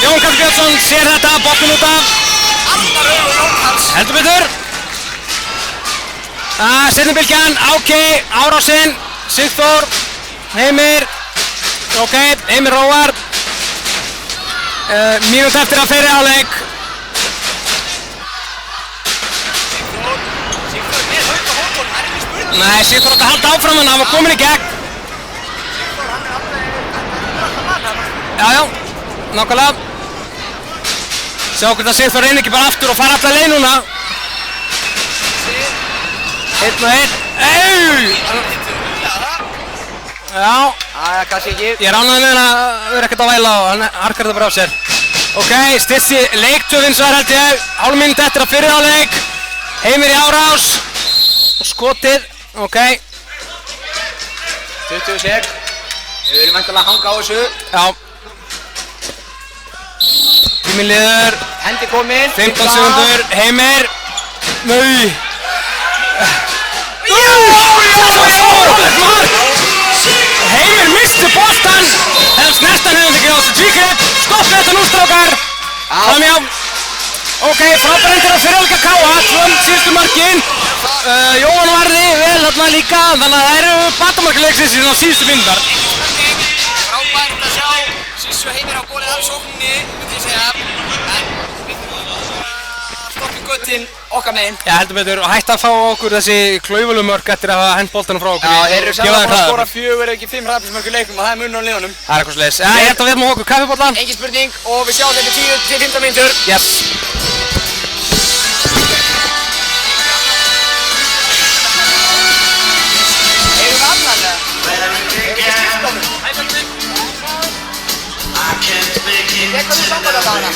Jón Karl Björnsson sér þetta, boltin út af. Heldur betur. Seinni Áki, árásinn, Sigþór, Heimir. Ok, Heimir róar. Mínútu eftir að fyrri hálfleik. Nei, Sigþór átti að halda áfram hann var komin í gegn. Já, nákvæmlega. Sjá hvort að Sigþór reynir ekki bara aftur og fara alla leið núna. 1 og 1. Já. Kannski ekki. Ég er ánægður með hann að vera ekkert á væla og hann harkar þetta bara á sér. Ok, styrsti leiktöfinn svo held ég. Hálf mínútu eftir að fyrri hálfleik. Heimir í árás. Og skotið. Ok. 20 sek. Við erum væntanlega að hanga á þessu. Já. Tíminn liður. Hendi komin. 15 sekundur. Heimir. Nei. Heimir misti boltan. Helst næstan hefði ekki á þessu tvígrip. Stoppið þetta nú strákar. Framjá. Ok, frábærendir á fyrirhálfleika K.A. 2 síðustu mörkin. Jóhann varði vel þarna líka. Þannig að það eru batamarkaleiksins í síðustu mínútur. Frábært að sjá Sissu Heimir á gólið götin okkar megin. Já, heldur betur, og hætt að fá okkur þessi klaufalumörk eftir að hafa hent boltanum frá okkur. Já, þeir eru Gefa sjálf þeim að hraðar. skora 4 ef ekki 5 hraðbílsmörk í leiknum og það er munur á liðunum. Það er eitthvað svoleiðis. Já, ég held að við erum á okkur kaffibollan. Engin spurning og við sjáum þetta 10 til 15 mínútur. Yes. Erum við annan eða? Erum við skipt honum? Tekur þú samband af hana?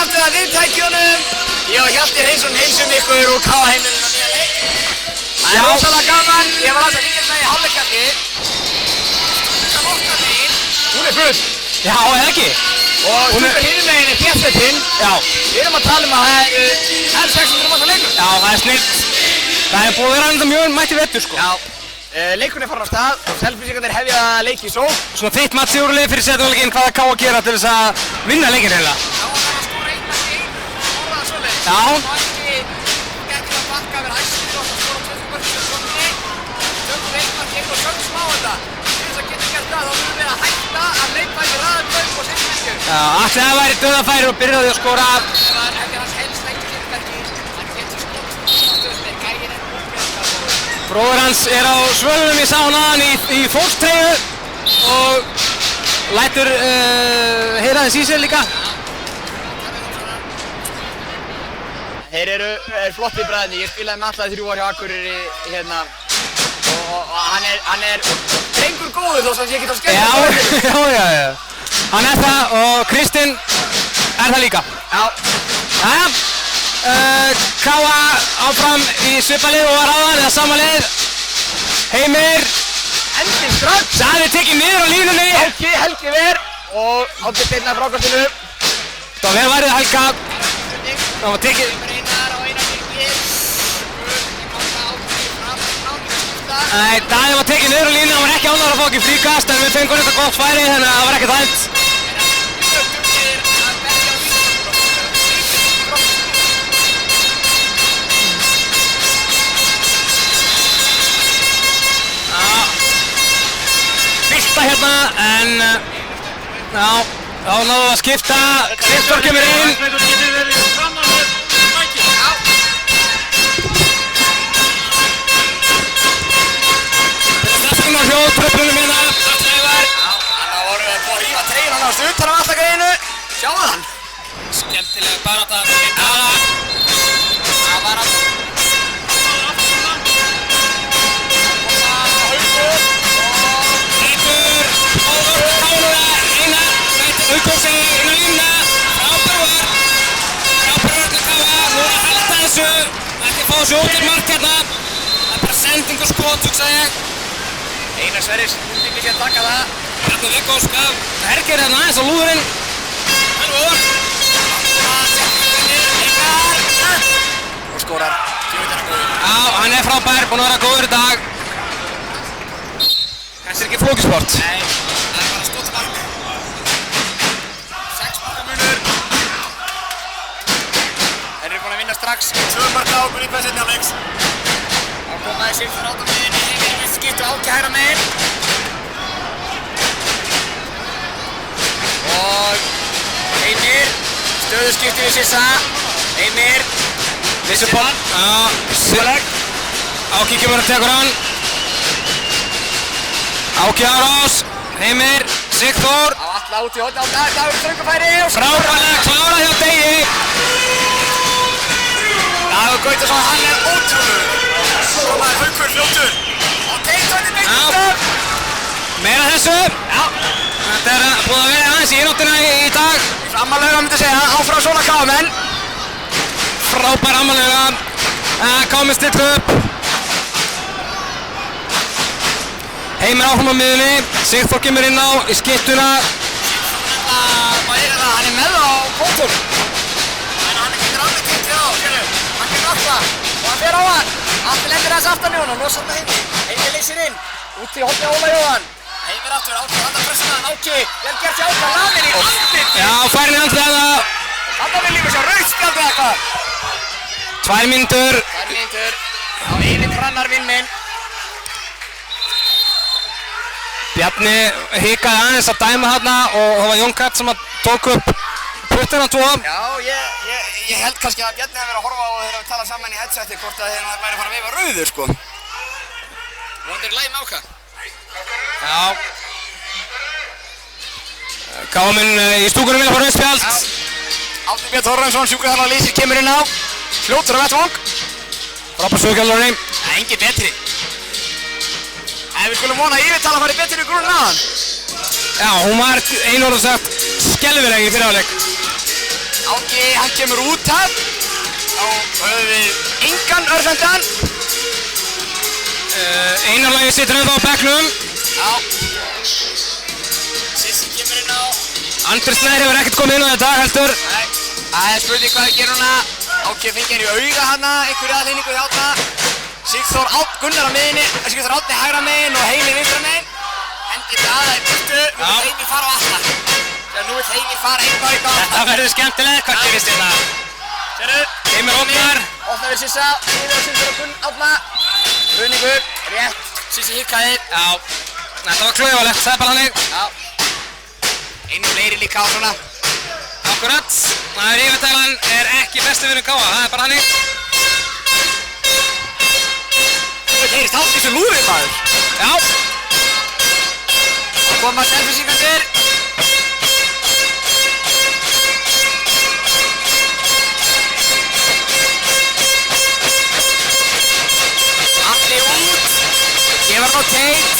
aftur að viðtækjunum. Ég og Hjalti Hreinsson heilsum ykkur úr K.A. heimilinu á nýja leik. Það er rosalega gaman. Ég var alltaf fylgjast með í hálfleikjalli. Stúkan okkar megin. Hún er full. Já, eða ekki? Og stúkan hinum megin er þéttsetinn. Já. Við erum að tala um að það er 600 manns á leikum. Já, það er snill. Það er búið að vera enda mjög mætti vettur, sko. Já. Leikurinn er farin á stað og Selfyssingarnir hefja leik í sókn. Svona þitt mat sigurlið fyrir setjumleikinn, hvað er K.A. að gera til þess að vinna leikinn eiginlega? Já, það var að skora einn mark í einn, orðaða svoleiðis. Já. Það var ekki gekk að bakka verið hægstir og það skora 20 mörk í sókninni. Tökum einn mark í einn og sögum smá þetta. Til þess að geta gert það, þá þurfum við að hætta að leipa í raðarbröðum og setjumleikjum. Já, allir það væri döðafæri og byrjaði að skora. Það er ekki hans helst leikirverki, hann getur skort gægin en Bróður hans er á svölunum, ég sá hann aðan í fólkstreyju og lætur heyra þess í sér líka. Þeir eru flotti bræðinni, ég spilaði með allaði 3 ár hjá Akureyri hérna og hann er drengur góður þó sem ég get á skemmt. Já. Hann er það og Kristinn er það líka. Já. Jæja. K.A. áfram í svipalið og var áðan eða sama lið. Heimir. Endinn strax. Það er tekið niður á línunni. Helgi Ver og Átni Steinn af frákastinu. Það var vel værið Helga. Það var tekið. Einar og Einar Birgir. Nei, Daði var tekið niður á línunni. Hann var ekki ánægður að fá ekki fríkast en við fengum þetta gott færi þannig að það var ekkert hægt. Hérna, en já, þá náðu að skipta, Kristoffer kemur inn. Stafskunar hljóð, tröflunum hérna, Alleivar. Já, þannig vorum við búin að rífa treyjuna nánast utan af alltaf greiðinu. Sjáðu hann. Skemmtilega barátta fyrir Daða. Það var að Haukur segir inn á línuna, frábær vörn til K.A. Nú er að halda þessu, ekki fá þessu út í mark hérna. Það er bara sending og skot, hugsa ég. Einar Sverris, hún fengi sér að taka það. Bjarni Viggós gaf Herger hérna aðeins á lúðurinn. Hann var orð. Einar! Og skorar. Já, hann er frábær, búinn að vera góður í dag. Þessi er ekki flókisport. Nei, það er bara skotamark. 6 marka munur. Þeir eru búin að vinna strax. 2 marka ákur í benseinni á leiks. Þá komaði Sigþór Átni megin, Heimir við skiptu Áki hægra megin. Og Heimir, stöðuskipti við Sissa. Heimir, Vissuból. Já, Áki kemur að tekur hann. Áki árás, Heimir, Sigþór. á alla út í hótt á Dagur þröngufæri og Frábærlega klárað hjá Degi. Dagur Gautason, hann er ótrúlegur. Svo komaði Haukur fljótur. Og Teitóni byggjum. Meira þessu. Já. Þetta er búið að vera aðeins í innáttina í dag. Frammarlega myndi segja, áfram svona K.A.-menn. Frábær ammarlega. K.A. still upp. Heimir áfram á miðunni, Sigþór kemur inn á í skyttuna. Hann er með á fótum. Hann getur alveg týnt á, sérðu. Hann getur alltaf og hann fer á hann. Allt lendir þess aftan í honum, losar með Heimi. Heimi leysir inn, út í horni Óla Jóhann. Heimir aftur, Áki, hann að pressa hann, Áki. Vel gert hjá Áki, laðir í andlit. Já, færin í andlit það. Þarna viljum við sjá rautt spjald eða hvað? 2 mínútur. 2 mínútur á Eivind Hrannar vinn minn. Bjarni hikaði aðeins að dæma þarna og það var Jón Karl sem tók upp puttana 2. Já, ég held kannski að Bjarni hefði verið að horfa á þegar við tala saman í headseti hvort að þeir væri að fara að veifa rauður, sko. Vonandi er læg með Áka. Já. K.A.-menn í stúkunum vilja fá rautt spjald. Árni Björn Þórarinsson, sjúkraþjálfari Lýsir, kemur inn á. Fljótur á vettvang. Frábær söguþjálfari. Engin betri. En við skulum vona að yfirtala fari betur í grunn aðan. Já, hún var einhverjum sagt skelfileg í fyrra hálfleik. Áki, hann kemur út af. Þá höfum við engan örfendan. Einarlagi situr ennþá á bekknum. Já. Sissi kemur inn á. Andri Snær hefur ekkert komið inn á þetta heldur. Nei. Það er spurning hvað það gerir núna. Áki fengi hann í auga hana, einhverju aðlýningu þjáta. Sigþór Gunnar á miðinni, Sigþór Árni hægra megin og Heimir vinstra megin. Hendi þetta aða í burtu, nú vil Heimir fara á alla. Þegar nú vil Heimir fara einn á alla. Þetta verður skemmtilegt, hvað gerist þetta? Sérðu? Heimir opnar. Opnar við Sissa, yfir á Sigþór og Gunn Árna. Ruðningur, rétt, Sissi hikkaði. Já, þetta var klaufalegt, það er bara hannig. Já. Einu fleiri líka á svona. Akkurat, það er yfirtælan er ekki bestu vinur Káa, það er bara hannig. Það heyrist hátt í þessu lúðri maður. Já. Það koma selfisíkandir. Alli út. Gefur hann á Teit.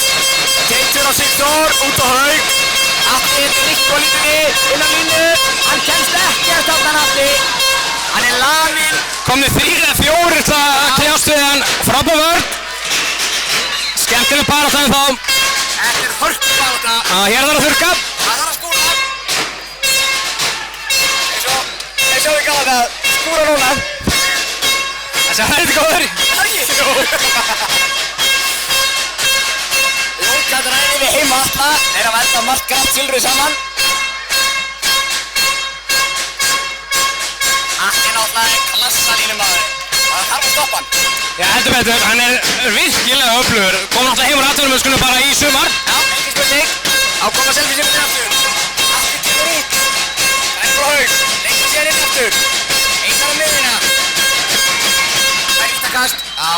Teitur á Sigþór, út á Haug. Alli hendur Nikko lítunni, inn á línu. Hann kemst ekkert á þann Alli. Hann er laminn. Komnir 3 eða 4 til að kljást við hann frábær vörn. Skemmtileg barátta ennþá. Þetta er hörkubarátta. Hér þarf að þurrka. Það þarf að skúra. Eins og við kalla þetta, skúra núna. Þessi hætti góður. Það er ekki. Lóka dræði við heima alla. Þeir hafa enda margt grænt silfrið saman. Alli náttúrulega klassalínumaður. Það þarf að stoppa hann. Já, heldur betur, hann er virkilega öflugur. Kom náttúrulega heim úr atvinnumöskunum bara í sumar. Já, ekki spurning. Á koma selfisíkandir aftur. Alli kemur út. Grænt frá Haug. Lengur sér inn aftur. Einar á miðina. Það er íttakast. Já.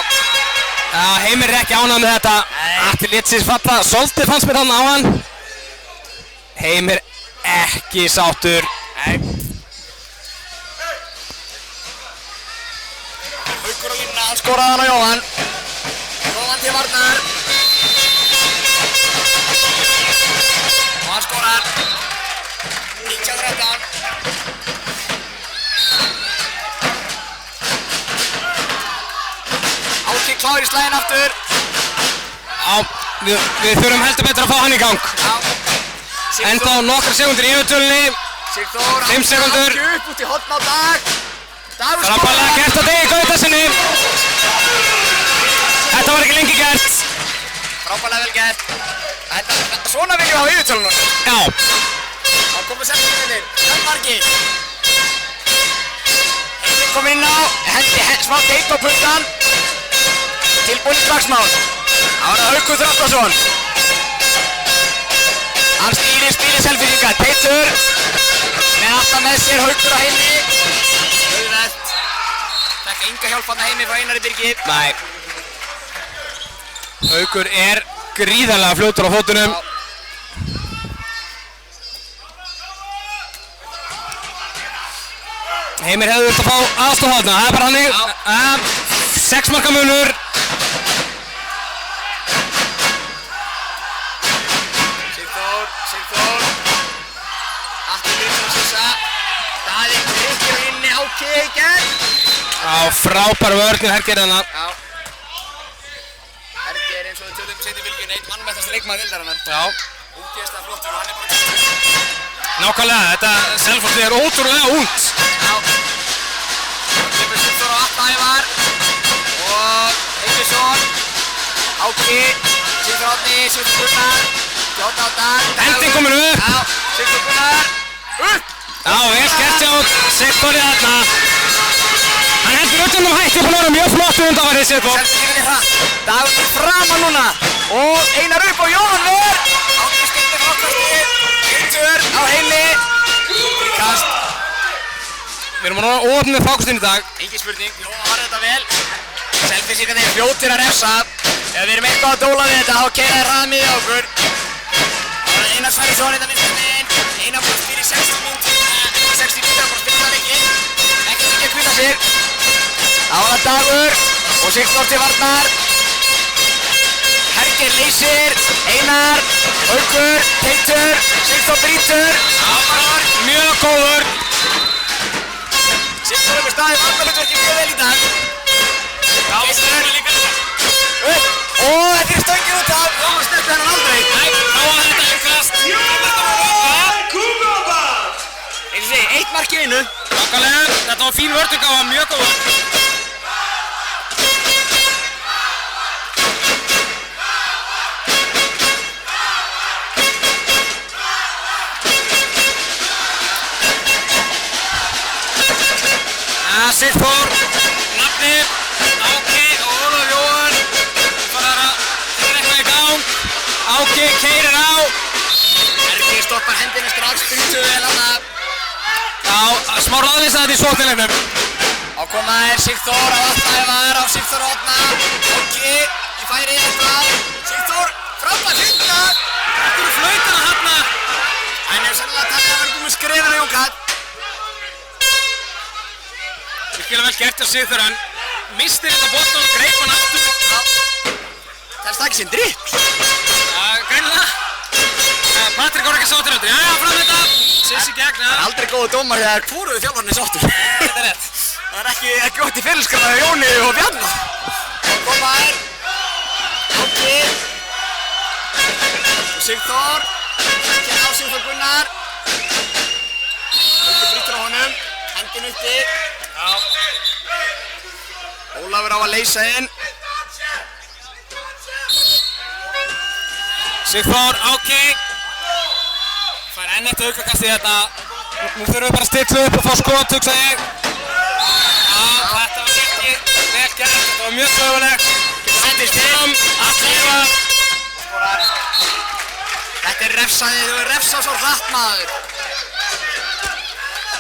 Heimir er ekki ánægð með þetta. Allir lét sér falla. Soltið fannst mér þarna á hann. Heimir ekki sáttur. Nei. Haukur á línuna, hann skoraði hann á Jóhann. Jóhann til varnar. Og hann skorar. 19-13. Áki klár í slæðin aftur. Já, við þurfum heldur betur að fá hann í gang. Já. Enda á nokkra sekundir í yfirtölunni. Sigþór, 5 sekúndur. Áki upp út í horn á Dag. Dagur Framparlega gert á Degi Gautasinni. Þetta var ekki lengi gert. Frábærlega vel gert. Svona viljum við hafa yfirtölunum. Já. Þá komum selfisíkandir. Hjálmargir. Heimir kom inn á. Hendi smá Teit á puntan. Tilbúinn í slagsmál. Ára Haukur Þráttarson. Hann stýrir selfisíka. Teitur. Með aftan með sér Haukur á Heimi. Auðvelt. Fekk enga hjálp þarna Heimi frá Einari Birgi. Nei. Haukur er gríðarlega fljótur á fótunum. Heimir hefði þurft að fá aðstoð þarna, það er bara hannig. 6 marka munur. Sigþór. Allir byrjum að Sissa. Daði Birgir á inni, Áki í gegn. Frábær vörn í Hergerðina. Já. Herger eins og við tölum seinni bylgjunni, einn mannmættasti leikmaður deildarinnar. Já. Útgeðslega flottur og hann er bara Nákvæmlega, þetta Selfosslið er ótrúlega ungt. Já. Kemur Sigþór á Atla Ævar. Og Heimisson. Áki. Sigþór Árni, Sigþór Gunnar. Jóta á Dag. Hending komin upp. Já. Sigþór Gunnar. Upp. Já, vel gert hjá Sigþóri þarna. Hann heldur utanum hætti, búinn að vera mjög flott undanfarið Sigþór. Selfisíkandir hratt. Dagur til framan núna. Og Einar upp á Jóhann ver. Áki skemmtir frákastið. Teitur á Heimi. Fríkast. Við erum að opna með frákastinn í dag. Engin spurning, Jóhann var þetta vel. Selfisíkandir fljótir að refsa. Ef við erum eitthvað að dóla við þetta, þá keyra þeir hraðmiðið á okkur. Það var Einar Sverrisson þetta vinstra megin. Einar búinn að spila í 60 mínútur. 60 mínútur að bara spila það ekki. Ekki að kvíla sig. Það var það Dagur og Sigþór til varnar. Herger leysir. Einar. Haukur. Teitur. Sigþór brýtur. Mjög góður. staðið varnarhlutverki mjög vel í dag. Já, Sigþór líka þetta. Og þetta stöngið út af. Já, snerti hennan aldrei. Nei, þá var þetta innkast. Eins og segi, 1 mark í einu. Nákvæmlega, þetta var fín vörðing og mjög góð. Sigþór, nafni, Áki og Ólafur Jóhann farar að gera eitthvað í gang. Áki keyrir á. Erki stoppar hendinu strax, byrjuðu vel hana. Já, smá ráðleysa þetta í sóknarleiknum. Á komaðir Sigþór á Vatnaævar á Sigþór Odna. Áki, í færi eitthvað. Sigþór, frábær hrinda. Þetta eru flautana hafna. Hann er sennilega talið að vera búið með skrefinu Jón Karl. Virkilega vel gert á Sigþór, hann mistir þetta boltan og greip hann aftur. Það stakk sinn dripp. Greinilega. Patrik var ekki sáttur heldur. Jæja, fram þetta. Sissi gegn. Það er aldrei góðu dómar þegar hvoruðu þjálfarinn er sáttur. Þetta er rétt. Það er ekki gott í fyrirskapnaði Jóni og Bjarna. Komaðir. Áki. Sigþór. Sækir á Sigþór Gunnar. Haukur brýtur á honum. Hendin uppi. Já. Ólafur á að leysa inn. Sigþór, Áki. Fær enn eitt aukakast í þetta. Nú þurfum við bara að stilla upp og fá skot, hugsa ég. Já, þetta var ekki vel gert. Þetta var mjög sögulegt. Settist fram, Atleifa. Þetta er refsaðið, þú er refsað svo hratt maður.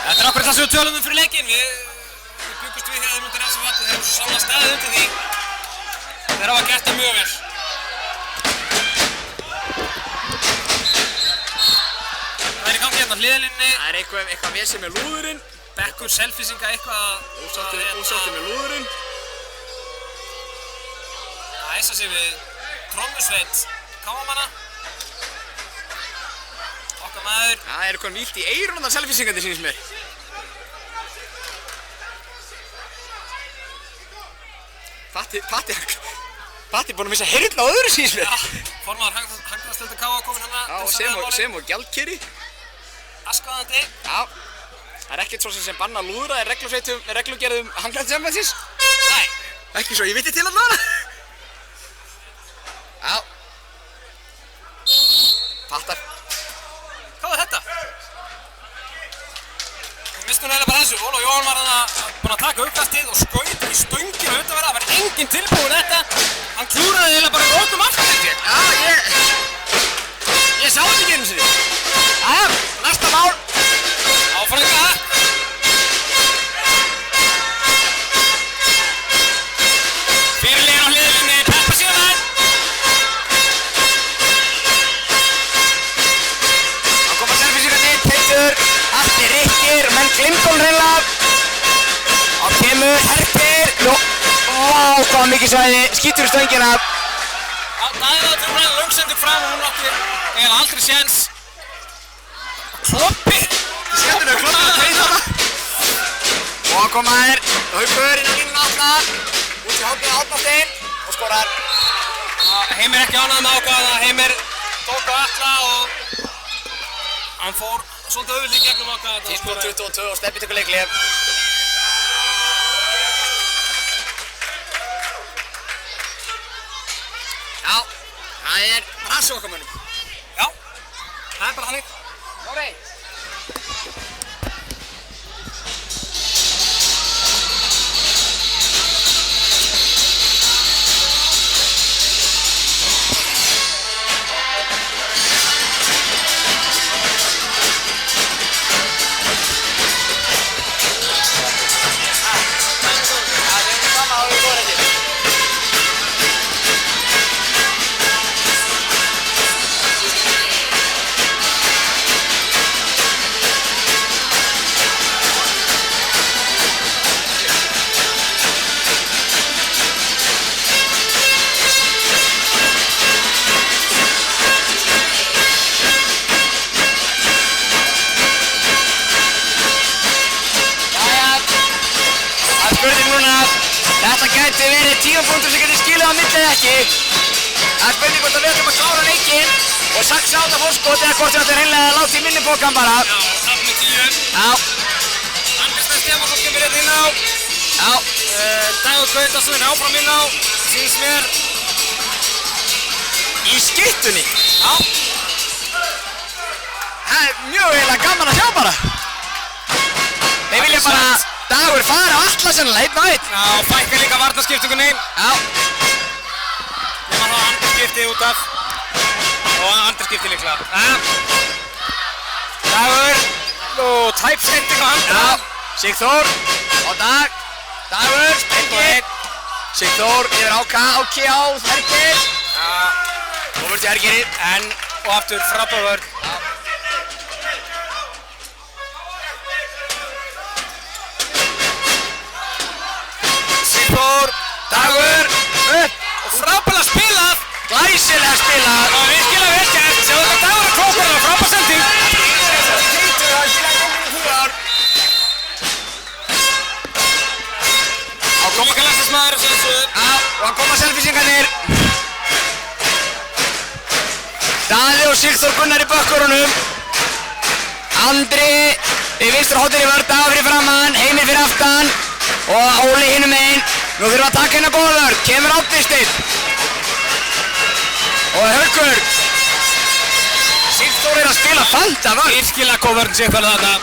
Þetta er okkur það sem við tölum fyrir leikinn. Við byggust við þegar þeir mútið refsa vatni. Þeir eru svo sannlega staðið undir því. Þeir hafa gert það mjög vel. Það er í gangi hérna hliðalínni. Það er eitthvað vesið með lúðurinn. Bekkur, selfisinga, eitthvað. Ósáttur með lúðurinn. Það æsa sig við trommusveit káamanna. Okkar maður. Það er eitthvað vílt í eyrun af það selfisingandi sínst mér. Patti búinn að missa heyrn á öðru sínst mér. Já, formaður hangnaðstelda káa komin hana. Já, sem og gjaldkeri. Askaðandi. Já, það er ekkert svo sem banna lúðra í reglugerðum hangnaðstemmaðsins. Nei. Ekki svo ég viti til að nána. Já. Pattar. Hvað var þetta? Við mistum eiginlega bara þessu. Ólafur Jóhann var hann búinn að taka uppkastið og skaut í stönginu utanverða. Það var enginn tilbúinn þetta. Hann klúraði eiginlega bara í rótum aftur þetta. Já, ég sá þetta ekki einu sinni. Jæja, næsta mál. Áfrænga. Fyrirliðin á hliðinni, Peppa síðan. Þá koma selfisíkarnir, Teitur, allir rykkir, menn glimdón reyna. Þá kemur Herpir. Vá, hvað mikið svæði, skýtur í stöngina. Dæða trúlega löngsendur fram og hún átti eiginlega aldrei séns. Kloppi. Skemmtilega kloppi að Teitur. Og koma þær, Haukur inn á línuna átna. Út í hópið Átnasteinn og skorar. Heimir ekki ánægð með ákvæða. Heimir tók á alla og hann fór svolítið auðvitað í gegnum ákvæða. 10.22 og Steppi tekur leikli. Já, það er brasi okkar mönnum. Já, það er bara hannig. Nóri. tímapunktur sem getur skilið á milli eða ekki. Það er spurning hvort að við ætlum að klára leikinn og saksa á þetta fórskot eða hvort við ætlum hreinlega að láta í minni pokan bara. Já, það með 10. Já. Andri Snær Stefánsson kemur hérna inn á. Já. Dagur Gautason er áfram inn á. Sýnst mér. Í skyttunni. Já. Það er mjög eiginlega gaman að sjá bara. Þeir vilja bara Dagur fara á alla sennilega, 1 á 1. Já, fækkar líka varnarskiptingunni. Já. Nefna þá Andri skipti út af. Og Andri skipti líklega. Dagur. Og tæpsending á Andra. Já. Sigþór á Dagur, sprengir. Sigþór yfir Áki á Þvergir. Já. Over til Ergeri. Og aftur frábær vörn. Sigþór, Dagur, upp. Og frábærlega spilað. Glæsilega spilað. Og virkilega vel gert. Sjáðu þetta Dagur að klókar það, frábær sending. Líka landsliðsmaður og sjálfsögður. Já, og að koma selfisingarnir. Daði og Sigþór Gunnar í bökkurunum. Andri í vinstra hóttir í vörð, Dagur fyrir framann, Heimir fyrir aftan og Óli hinum einn. Nú þurfum við að taka hérna góða vörð. Kemur Árni Steinn. Og Haukur. Sigþór er að spila fanta vörð. Virkilega góð vörn Sigþór þarna.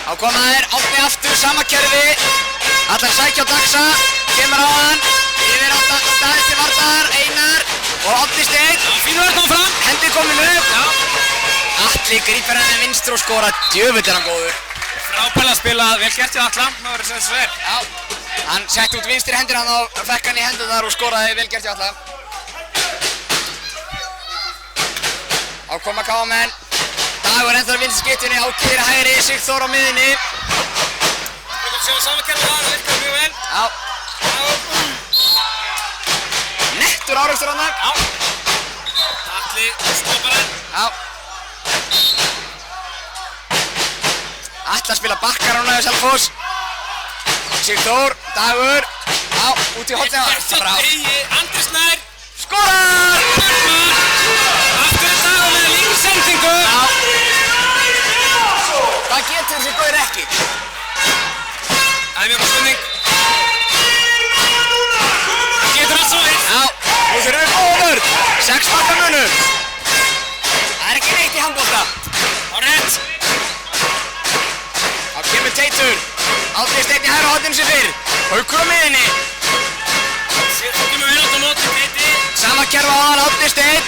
Á komaðir, Árni aftur, sama kerfi. Allar sækja á Daxa, kemur á hann. Yfir á Daði til varðar, Einar og Árni Steinn. Fínu vörn kom fram. Hendi komin upp. Atli grípar henni vinstri og skora. Djöfull er hann góður. Frábærlega spilað, vel gert hjá Atla. Það verður sem þessu er. Já, hann setti út vinstri hendur hann og fekk hann í hendur þar og skoraði vel gert hjá Atla. Á koma káamenn. Dagur ennþá vinstri skyttunni, Áki er hægri, Sigþór á miðinni. Við komum sjá saman kerfi þar, það virkaði mjög vel. Já. Nettur árekstur hann þar. Já. Atli stoppar hann. Já. Atli að spila bakkar á næðu Selfoss. Sigþór, Dagur. Já, út í hornið. Andri Snær. Skorar! Aftur er Dagur með líka sendingu. Já. Hvað getur þessi góður ekki? Það er mjög góð spurning. Það getur allt svo vel. Já, nú þurfum við góða vörð. 6 marka munur. Það er ekki neitt í handbolta. Á rétt. Þá kemur Teitur. Árni Steinn í hægra horninu sem fyrr. Haukur á miðinni. Sigþór kemur vel átt á móti, Teiti. Sama kerfi á hann, Árni Steinn.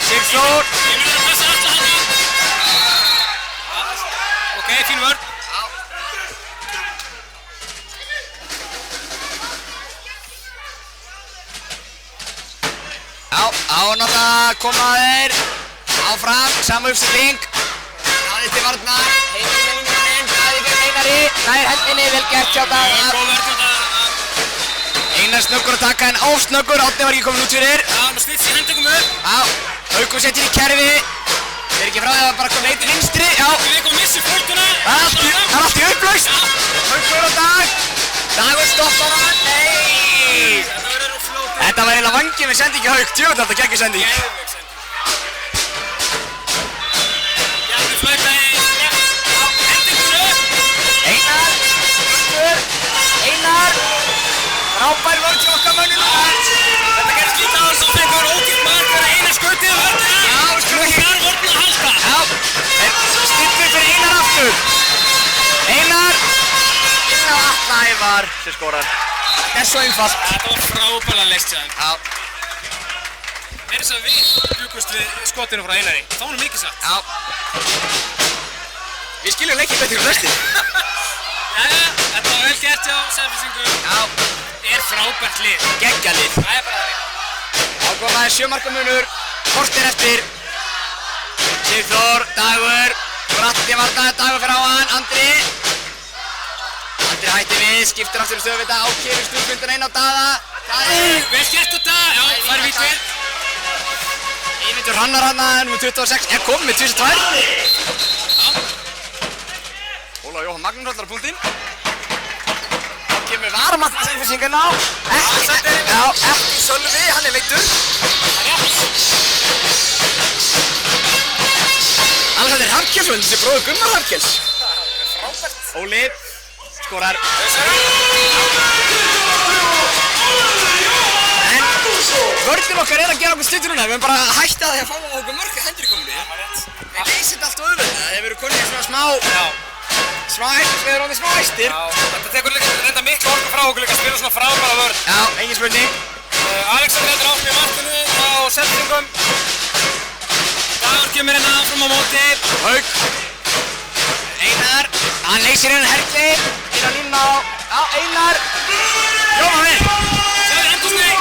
Sigþór. Ég mun að passa Atla hana. Ok, fín vörn. Já, ánætt að koma þeir. Áfram, sama uppstilling. Daði til varnar. Heimir með línumanninn. Daði fyrir Einari. Það er hendinni, vel gert hjá Daða. Góð vörn hjá Daða. Einar snöggur að taka en ósnöggur. Árni var ekki komin út fyrir. Já, með slits í hendingum upp. Já, Haukur settir í kerfi. Þeir ekki frá því að bara koma eitt vinstri. Já, Við komum missi fólkuna. það er allt í upplaust. Haukur á Dag. Dagur stoppar hann. Nei. Þetta verður nú fljótið. Þetta var eiginlega vangið með sendingi Hauk. Djöfull þetta geggjur sending. Geðveik sending. Bjarni flautaði hendinguna upp. Einar. Haukur. Einar. Frábær vörn hjá okkar mönnum. Þetta gerist líka á þess að fengur ógilt markar Einar skautið á vörnina. Já, Nú er vörn að halda. Já, styrkur fyrir Einar aftur. Einar. Inn á Atla Ævar sem skorar. Þetta er svo einfalt. Þetta var frábærlega leyst hjá þeim. Já. Meira sem við bjúkust við skotinu frá Einari. Það var nú mikið satt. Já. Við skiljum leikið betur í flesti. Jæja, þetta var vel gert hjá Selfyssingu. Já. Er frábært lið. Geggjalið. Það er bara það. Ákomaði 7 marka munur. Kortir eftir. Sigþór, Dagur. Bratti varnaði, Dagur fyrir á hann. Andri. Andri hætti við, skiptir aftur stöðu við þetta. Áki við stúrkvöndun einn á Daða. Daði. Vel gert þetta. Já, það er vítið. Guðmundur Hrannar hann, nummer 26, er komið með 22. Ólafur Jóhann Magnús allar á punktinn. Þá kemur varamatn Selfyssingarna á. Ekki Sölvi, hann er veittur. Annars þetta er Harkelsson, þessi bróður Gunnar Harkels. Frábært. Óli skorar. En vörðin okkar er að gera okkur stuttur núna. Við höfum bara hægt að því að fá okkur mörg hendur í kominni. Við leysum þetta allt auðvitað. Það hefur verið konið í svona smá hættir, við erum orðið smá hættir. Þetta tekur líka reynda miklu orku frá okkur líka að spila svona frábæra vörn. Já, engin spurning. Alexander heitir áfram í markinu á Selfyssingum. Dagur kemur hérna áfram á móti. Hauk. Einar, hann leysir hérna Herkli. Inn á línuna á, Einar. Jóma við. Sjáðu endursteg.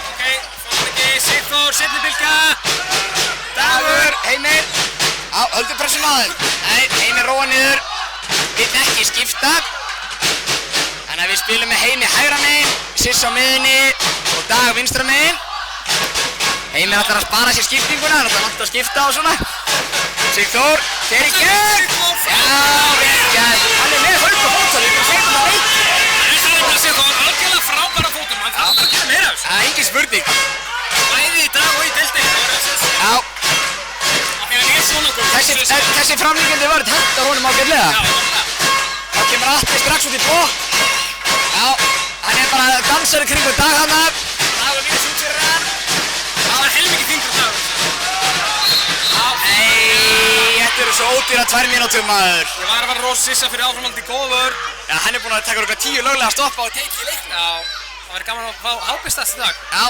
Ok, fórum ekki. Sigþór, seinni bylgja. Dagur, Heimir. Höldu pressum á þeim. Nei, Heimir róa niður. Vill ekki skipta. Þannig að við spilum með Heimi hægra megin, Siss á miðunni og Dag vinstra megin. Heimir ætlar að spara sér skiptinguna, hann ætlar vant að skipta og svona. Sigþór, fer í gegn. Já, rétt gæt. Hann er með Hauk og fóttölu, við segjum það leik. Þessi nefnilega Sigþór, algjörlega frábæra fótum, hann þarf bara að gera meira af þessu. Það er engin spurning. Bæði í dag og í deildinni, það var þessi. Já. Þessi Þessi framlíkjandi vörð hentar honum ágætlega. Þá kemur Atli strax út í bók. Já, hann er bara dansari kringu Dag hana. Dagur líka út fyrir hann. Það var helmikið þingur Dagur. Nei, þetta eru svo ódýra 2 mínútur maður. Ég var að fara rosa Sissa fyrir áframhaldi góða vörn. Já, hann er búinn að taka okkur 10 löglega að stoppa og teiki í leiknum. Já, það væri gaman að fá hápistast í dag. Já.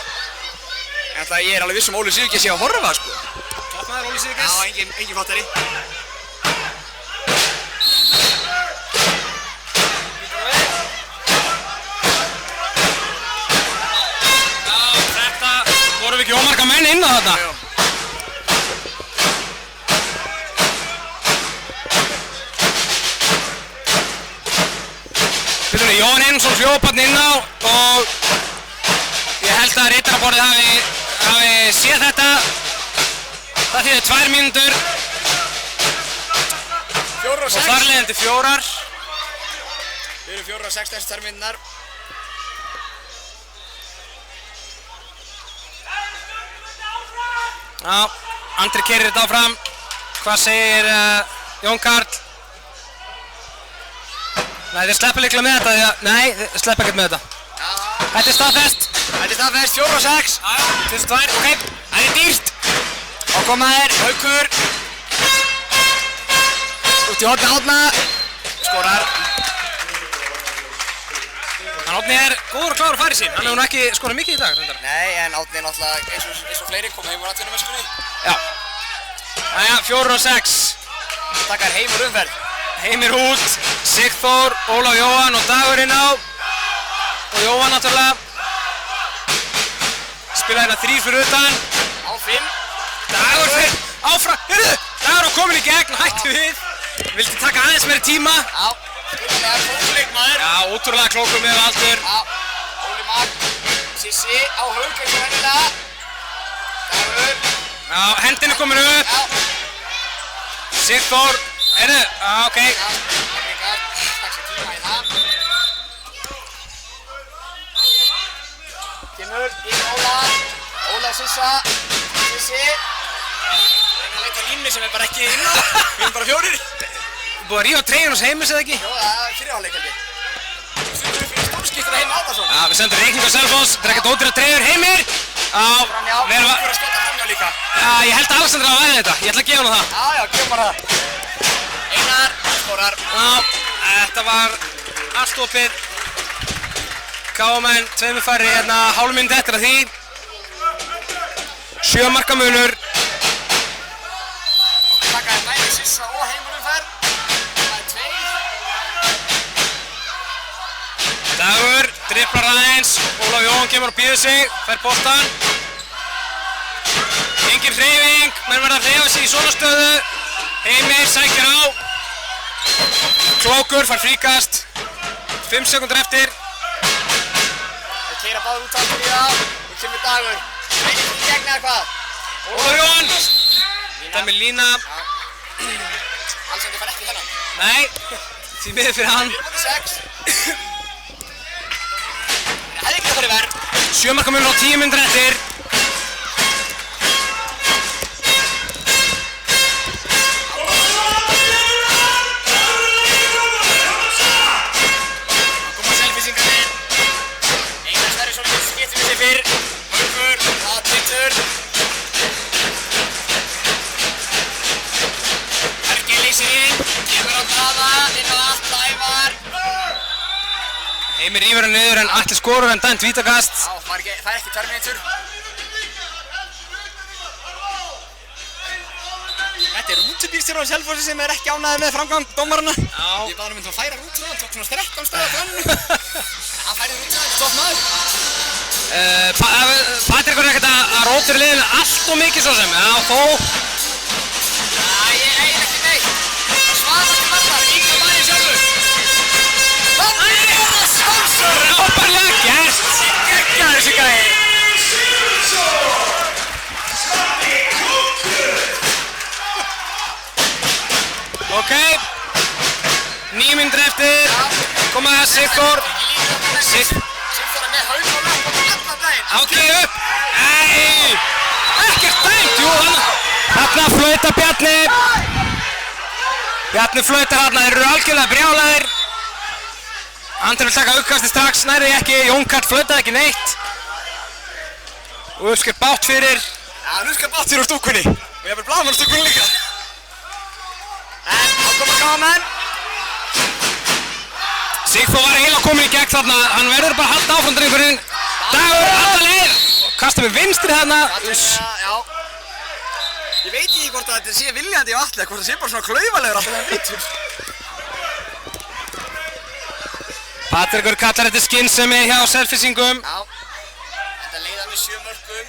En það ég er alveg viss Óli Sigurgeirs sé að horfa sko. Toppmaður Óli Sigurgeirs. Já, engin flottari. Já, þetta vorum við ekki ómarga menn inn á þetta. Jú. Jón Einarsson hljóparn inn á og ég held að ritaraborðið hafi séð þetta. Það þýðir 2 mínútur 4 og 6. og þar leiðandi 4. Við erum 4 og 6 þessi 2 mínúturnar. Já, Andri keyrir þetta áfram. Hvað segir Jón Karl? Nei, þeir sleppa líklega með þetta, nei, þeir sleppa ekkert með þetta. Þetta er staðfest. Þetta er staðfest, 4 og 6. Já, 22, ok. Það er dýrt. Og komaðir, Haukur. Út í horni Árna. Skorar. Hann Árni er góður og klár að fara í sín. Hann hefur nú ekki skorað mikið í dag, reyndar. Nei, en Árni er náttúrulega eins og fleiri kom heim úr atvinnumennskunni. Já. Jæja, 4 og 6. Takkar Heimur umferð. Heimir út, Sigþór, Ólaf Jóhann og Dagur inn á. Og Jóhann náttúrulega. Spila hérna 3 fyrir utan. Á 5. Dagur fyrir áfram. Heyrðu, Dagur á komin í gegn, hættu við. Vildi taka aðeins meiri tíma. Já, skiljanlega klókuleikmaður. Já, ótrúlega klókur með aldur. Já, Óli Magn, Sissi á Hauk eins og vennilega. Dagur. Já, hendin er komin upp. Já. Sigþór, heyrðu, ok. Já, takk sér tíma í það. Kemur inn Óla Sissa, Sissi. Reyna að leita línu sem er bara ekki inn á. Við erum bara 4. Búið að rífa treyjun hos Heimis eða ekki? Jó, það er fyrirháleik held ég. Stundum fyrir stórskiptur að Heimi Árnason. Já, við sendum reikning á Selfoss. Þetta er ekkert ódýrar treyjur. Heimir! Framjá, við erum að skjóta framjá líka. Já, ég held að Alexander á að væða þetta. Ég ætla að gefa hann það. Já, gefum bara það. Einar, skorar. Já, þetta var allt opið. KM-menn 2 færri hérna hálf mínútu eftir að því. 7 marka munur. Takkaði bæði Sissa og Heimur umferð. Það er 2. Dagur, dribblar aðeins. Ólaf Jóhann kemur og býður sig. Fær boltan. Engin hreyfing. Menn verða að hreyfa sig í svona stöðu. Heimir sækir á. Klókur fær fríkast. 5 sekúndur eftir. Þeir keyra báður út aftur í það. Og kemur Dagur. Reynir í gegn eða hvað? Ólafur Jóhann. Dæmi lína. Alexander fær ekki þennan. Nei, því miður fyrir hann. 4-6. Hefði ekki að fara í verð. 7 marka munur á 10 mínútur eftir. Koma selfisingarnir. Einar Sverrisson skiptir við sig fyrr. Haukur, Patríkur. Hergi leysir inn. Kemur á hraða. Inn á allt. Ævar. Heimir rífur hann niður en Atli skorur en dæmt vítakast. Já, það er ekki 2 mínútur. Þetta er rútubílstjóri á Selfossi sem er ekki ánægður með framgang dómarana. Já. Ég bað hann að færa rútuna, hann tók svona 13 stöð á pláninu. Hann færði rútuna, þetta er topp maður. Patrik er ekkert að rótur liðinu allt og mikið svo sem. Já, þó. Ég eigin ekki neitt. Það svarar til vallar, yngre maður sjálfur. Þannig er það sjálfsögð. Frábærlega gert. Geggjaður þessi gæi. Ok. 9 mínútur eftir. Koma Sigþór. Sigþór er með haug og löp og allan daginn. Ákveð upp. Nei. Ekkert dæmt. Jú, þarna flauta Bjarni. Bjarni flautar þarna. Þeir eru algjörlega brjálaðir. Andri vil taka uppkasti strax, nærði ekki, Jón Karl flautaði ekki neitt. Og uppskrift bátt fyrir. Já, nú skal bátt fyrir úr stúkunni. Og ég hef blaðmann úr stúkunni líka. En, þá koma gáðamenn. Sigþór var eiginlega komin í gegn þarna, hann verður bara að halda áfram drengurinn. Dagur, alla leið. Kasta með vinstri þarna. Já. Ég veit ekki hvort að þetta sé viljandi á Atli, hvort það sé bara svona klaufalegur alltaf þegar hann brýtur. Patrikur kallar þetta skynsemi hjá Selfyssingum. Já, þetta leiða með 7 mörkum.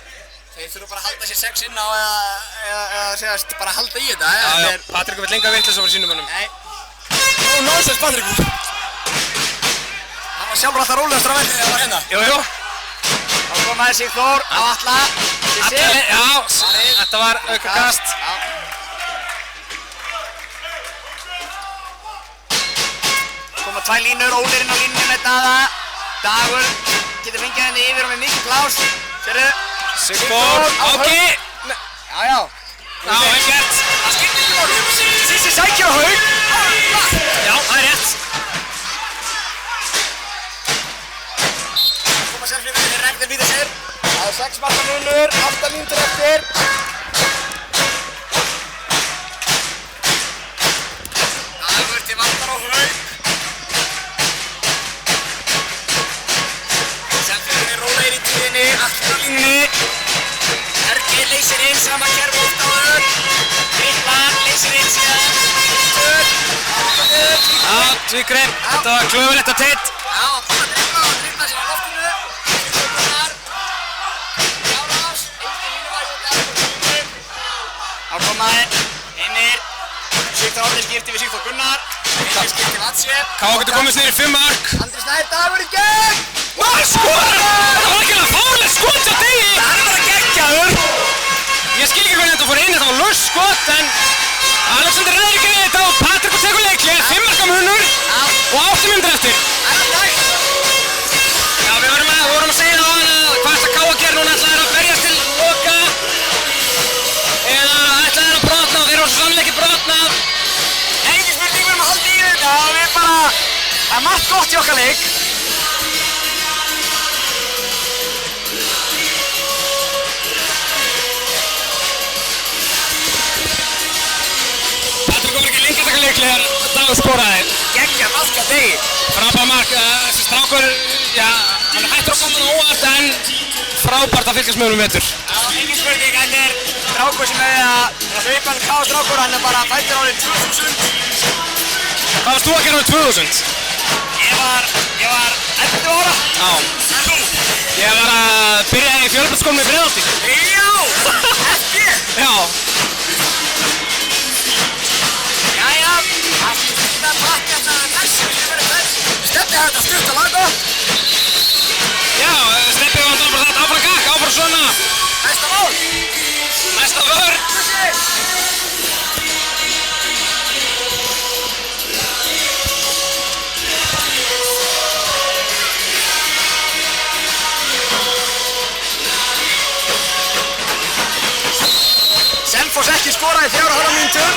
Þeir þurfa bara að halda sér 6 inn á eða segast bara halda í þetta. Já, Patrikur vill enga vitlaus over sínum mönnum. Nei. Ó, nonsens Patrikur. Hann var sjálfur alltaf rólegastur á velli þegar hann var hérna. Jú. Þá komaði Sigþór á Atla. Já, þetta var aukakast. Koma 2 línur, Óli er inn á línunni með Daða. Dagur getur fengið henni yfir og með mikið plás. Sérðu? Sigþór, ok. Já. Já, vel gert. Það skiptir ekki máli. Sissi sækir á Haug. Já, það er rétt. Koma Selfyssingarnir, þeir reknir býta sér. Það er 6 marka munur, 8 mínútur eftir. Dagur til vandar á Haug. Selfyssingarnir rólegir í tíðinni, allir á línunni. Hergi leysir inn, sama kerfi út á Haug. Griplar leysir inn síðan. Já, tvíkrepp. Þetta var klöfulegt á titt. Já, það var dribla sér á loftinu. Sigþór Brjálás, engin línuvæg út af Sigþór. Þá komaði Heimir. Sigþór Árni skipti við Sigþór Gunnar. Heimir skipti við Atsjef. K.A. getur komist niður í 5 mörk. Andri Snær, Dagur í gegn! Hvað skorar? Það var ekki alveg fárlegt skot hjá Degi. Það er bara geggjaður. Ég skil ekki hvernig þetta fór inn, þetta var laust skot, en Alexander ræður ekki við þetta og Patrikur tekur leikli, 5 marka munur og 8 mínútur eftir. Það er alltaf. Já, við vorum að segja það á hann að hvað ætla K.A. að gera núna, ætla þeir að berjast til loka eða ætla þeir að brotna og þeir eru svo sannlega ekki brotnað. Engin spurning, við erum að halda í þetta og við bara, það er margt gott í okkar leik. Patrikur var ekki lengi að taka leikli þegar Dagur skoraði. Geggjað mark hjá Degi. Frábært mark, þessi strákur, já, hann er hættur að koma hann óvart en frábært að fylgjast með honum vetur. Já, engin spurning, þetta er strákur sem hefði að hlaupan K.A. hann er bara fættur árið 2000. Hvað varst þú að gera árið 2000? Ég var 11 ára. Já. Ég var að byrja í fjölbrautaskólanum í Breiðholti. Já, ekki. Já. Jæja, það er að pakka þetta þessi, við verðum þess. Steppi hafði þetta stutt að laga. Já, Steppi var bara sagt áfram gakk, áfram svona. Næsta mál. Næsta vörn. Selfoss ekki skoraði 4,5 mínútur.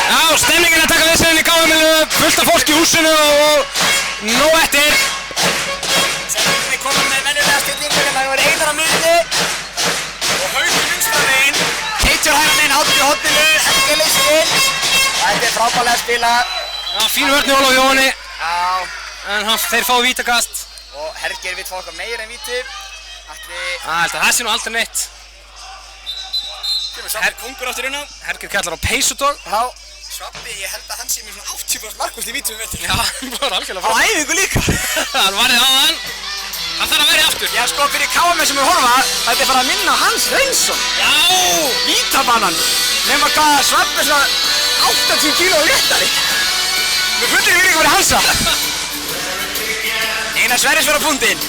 Já, stemningin að taka við sér inn í KM-inu, fullt af fólk í húsinu og nóg eftir. Selfossinni komið með venjulega stillingu en það var Einar á miðjunni og Haukur vinstra megin. Teitur hægra megin, Árni í horninu, Helgi leysir inn. Þetta frábærlega að spila. Já, fín vörn í Ólaf Jóhanni. Já. En þeir fá vítakast. Og Herger vill fá eitthvað meira en víti. Það sé nú aldrei neitt. Kongur áttur inn á. Herger kallar á peysudog. Já. Svabbi, ég held að hann sé með svona 80% markvöld í vítum vettur. Já, hann var algjörlega frá. Á æfingu líka. Hann varði á hann. Hann þarf að vera í aftur. Já, sko, fyrir KM sem við horfa, þetta fara að minna Hans Reynsson. Já. Vítabannan. Nefnum hvað Svabbi er svona 80 kíló léttari. Við fundum við líka fyrir Hansa. Einar Sverris var á púntinn.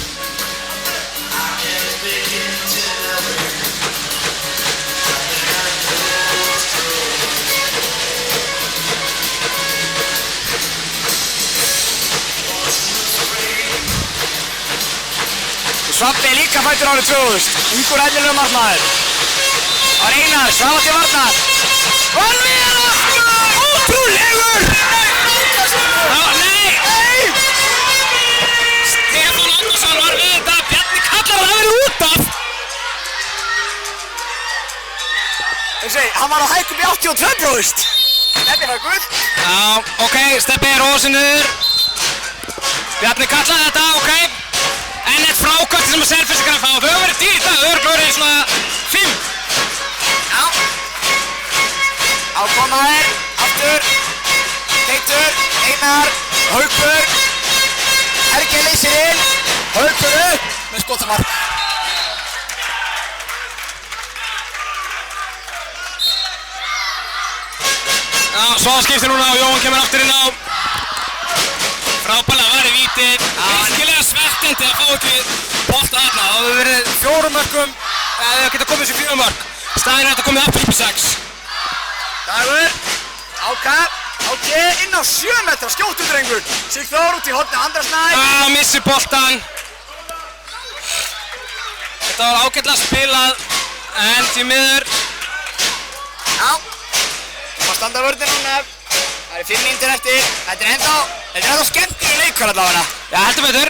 Svabbi er líka fættur árið 2000, ungur ellilegur markmaður. Það var Einar, Svavar til varnar. Og hann er aftur! Ótrúlegur! Nei! Stefán Andersson var við þetta, Bjarni kallar að það verið út af. Hann var á hækkum í 82%. Þetta var gull. Já, ok, Steppi er ósinnur. Bjarni kallaði þetta, ok. En eitt frákvæmst sem að Selfossi kann að fá. Þau hafa verið dýr í dag, örugglega í svona 5. Já. Ákoma þér, aftur. Teitur, Einar, Haukur. Herger leysir inn. Haukur upp með skotamark. Já, svo skiptir núna og Jóhann kemur aftur inn á. Frábærlega var í víti. Virkilega svekkjandi að fá ekki bolta þarna. Það hefur verið 4 mörkum, eða það geta komið þessi 4 mörk. Staðinn er þetta komið aftur upp í 6. Dagur, Áki, inn á 7 metra, skjóttu drengur. Sigþór út í horni, Andrasnæ. Já, missir boltan. Þetta var ágætlega spilað, en því miður. Já, það standa vörðin núna. Það eru 5 mínútur eftir. Þetta er ennþá skemmtileg leikur allavega. Já, heldur betur.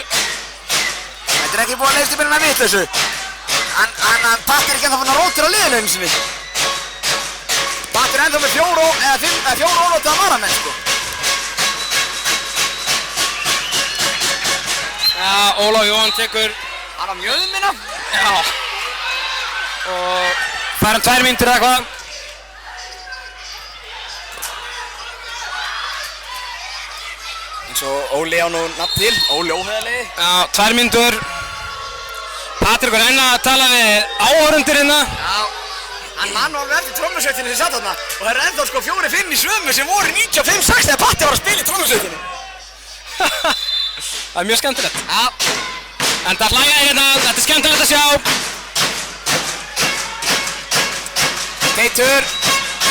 Þetta er ekki búið að leiðast upp með vitleysu. Hann Patti er ekki ennþá fann að rótir á liðinu einu sinni. Patti er ennþá með 4 ólótið að varamenn, sko. Já, Ólaf Jóhann tekur. Hann á mjöðumina. Já. Og fær 2 mínútur eða hvað. Eins og Óli á nú nafn til, Óli óheðalegi. Já, 2 mínútur. Patrik var enn að tala við áhorfendur hérna. Já, hann man alveg eftir trommusveitinni sem satt þarna. Og það eru ennþá sko 4-5 í svömmu sem voru 95-6 þegar Patti var að spila í trommusveitinni. Það er mjög skemmtilegt. Já. En það hlæja hérna, þetta er skemmtilegt að sjá. Teitur,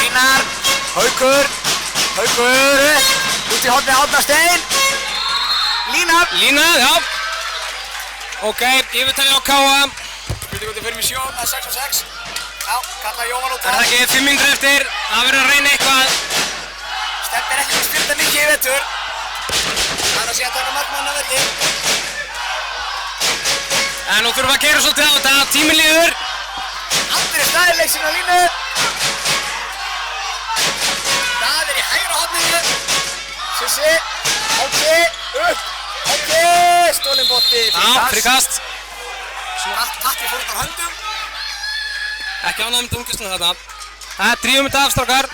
Einar, Haukur, út í horni Árna Stein. Lína, já. Ok, yfirtæli á Káa. Við veitum hvað þið fyrir með 7, það er 6-6. Já, kallaði Jóhann út Það er ekki 5 mínútur eftir, það verður að reyna eitthvað. Steppi er ekki að spilta mikið í vetur. Það er að sé að taka markmann að verði. En nú þurfum við að gera svolítið á þetta, tíminn líður. Andri Snæðilegsinn á línu. Það er í hægra horninu. Sissi, upp. Stólinn botti, fríkast. Patti fór út á höndum. Ekki ánægð með dungislega þetta. Það er 3 mínútur af, strákar.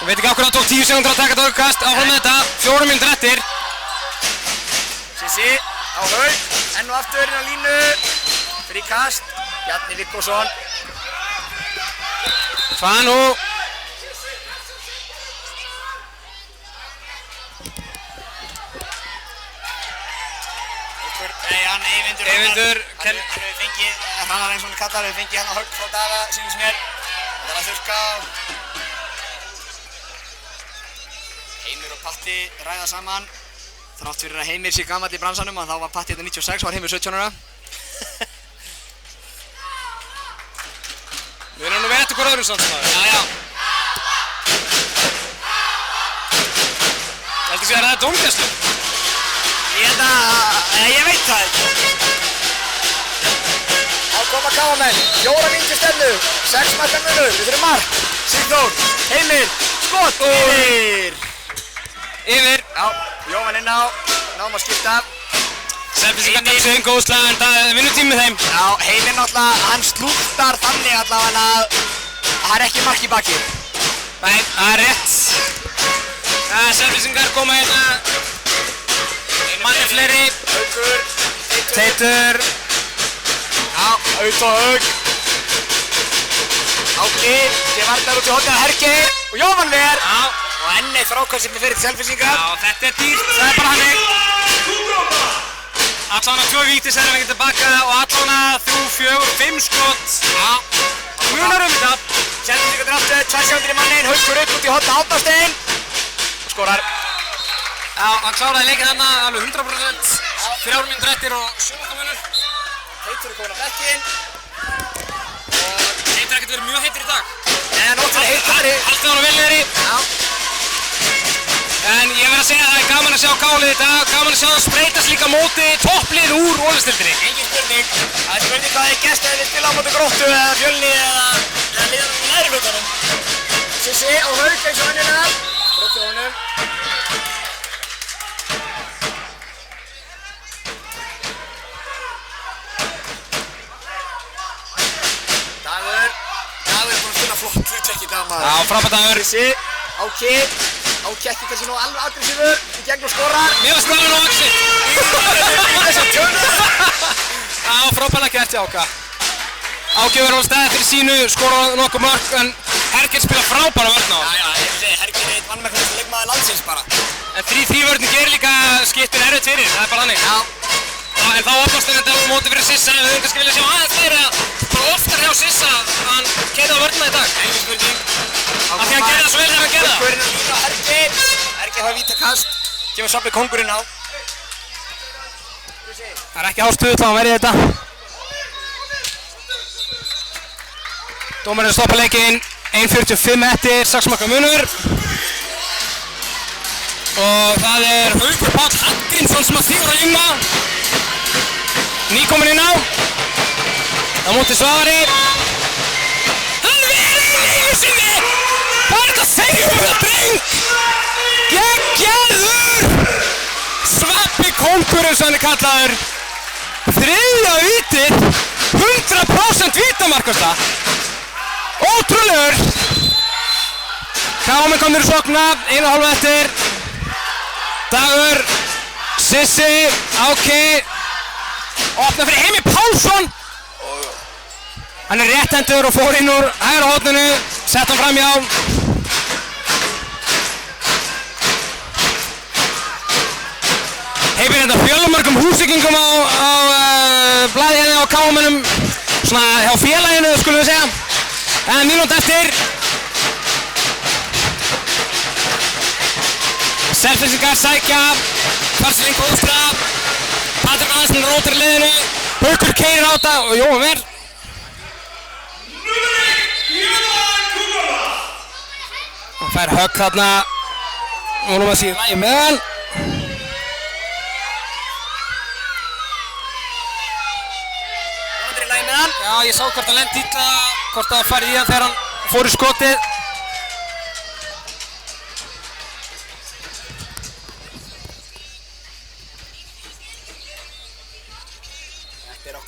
Ég veit ekki okkur að það tók 10 sekúndur að taka dagkast. Áfram með þetta, 4 mínútur eftir. Sissi, á Haug, enn og aftur inn á línu. Fríkast, Bjarni Viggósson. Hvað nú? Eyvindur Hann hefur fengið, Hrannar eins og hann kallar, hefur fengið hérna högg frá Daða, sínum mér. Það er að þurrka. Heimir og Patti ræða saman. Þrátt fyrir að Heimir sé gamall í bransanum, þá var Patti hérna 96 og var Heimir 17 ára. Við erum nú verið eftir hver öðrum samt sem það. Já. Heldur þú að það er dómgæslu? Ég veit það ekki. Á koma Káamenn, 4 mínútur stefnu, 6 marka munur, við þurfum mark. Sigþór, Heimir, skot, yfir. Já, Jóhann inn á, náum að skipta. Selfissingar dansu einn góðslag en það er vinnutími með þeim. Já, Heimir náttúrulega, hann slúttar þannig allavega að það er ekki mark í baki. Nei, það er rétt. Selfissingar koma hérna. Manni fleiri. Haukur, Teitur. Já, Aut og Haug. Áki, ég varnar út í hodnið að Hergeir og Jóhann ver. Já. Og enn eitt frákvæmt sem við fyrir til Selfissingar. Já, þetta er dýrt. Það er bara hannig. Allána 2 víti sem við getum tilbaka og allána 3, 4, 5 skot. Já. Munar þetta. Selfissingar draftu, 2 sekundir í mannin, Haukur upp út í hodna Átnastein. Skorar. Já, hann kláraði leikinn þarna alveg 100%. 3 mínútur eftir og 7 munur. Teitur er komin á bekkinn. Og Teitur ekkert verið mjög heitur í dag. En ótrúlega heitari. Alltaf hann og velniðri. Já. En ég verð að segja að það er gaman að sjá Káli í dag, gaman að sjá það spreytast líka móti topplið úr Ólafsdeildinni. Engin spurning. Það er spurning hvað þeir gæst ef þeir spila á móti Gróttu eða Fjölni eða liðanum í næri hlutanum. Sissi og Haug eins og venjulega. Brottu honum. Dagur er búinn að finna flott hlutverk í dag maður. Já, frábært Dagur. Sissi, Áki ekki kannski nú alveg aggressífur í gegn og skorar. Mér var skoðan og Axi. Í þessar tjónu. Já, frábært gert hjá Áka. Áki verður á staði fyrir sínu, skorar nokkuð mörk, en Hergeir spila frábæra vörn á. Já, ég vil segja, Hergeir er eitt vannmerknasti leikmaður landsins bara. En 3-3 vörnin gerir líka skiptin erfitt fyrir, það er bara hannig. Já. En þá opnast þetta á móti fyrir Sissa, við höfum kannski vilja sjá aðeins meira, bara oftar hjá Sissa, hann keirði á vörnina í dag. Engin spurning. Af því hann gerði það svo vel þegar hann gerði það. Haukurinn að lína á Hergeir. Hergeir fær vítakast. Gefur soppi kóngurinn á. Það er ekki ástuð þá hann verði þetta. Dómarinn stoppa leikinn, 1:45 eftir, 6 marka munur. Og það er Haukur Páll Hallgrímsson sem að stígur að ynga. Nýkominn inn á. Á móti Svavari. Hann verður í lífi sinni! Hvað er þetta að segja um þetta dreng? Geggjaður! Sveppi kóngurinn sem hann er kallaður. 3. vítið, 100% vítamarkasta. Ótrúlegur! Káamenn komnir í sókna, 1,5 eftir. Dagur, Sissi, Áki, opna fyrir Heimir Pálsson. Hann er rétthentur og fór inn úr hægra horninu, sett hann fram hjá. Heimir hérna fjölmargum húsbyggingum á blaði hérna á Káamennum, svona hjá félaginu skulum við segja. En mínútu eftir. Selfissingar sækja, Farsling Góðstra, Patrik Aðarsson rótar í liðinu, Haukur keyrir á þetta og Jóhann ver. Hann fær högg þarna, vonum að sé í lagi með hann. Jóhann er í lagi með hann. Já, ég sá hvort hann lendi illa, hvort hann farið í hann þegar hann fór í skotið.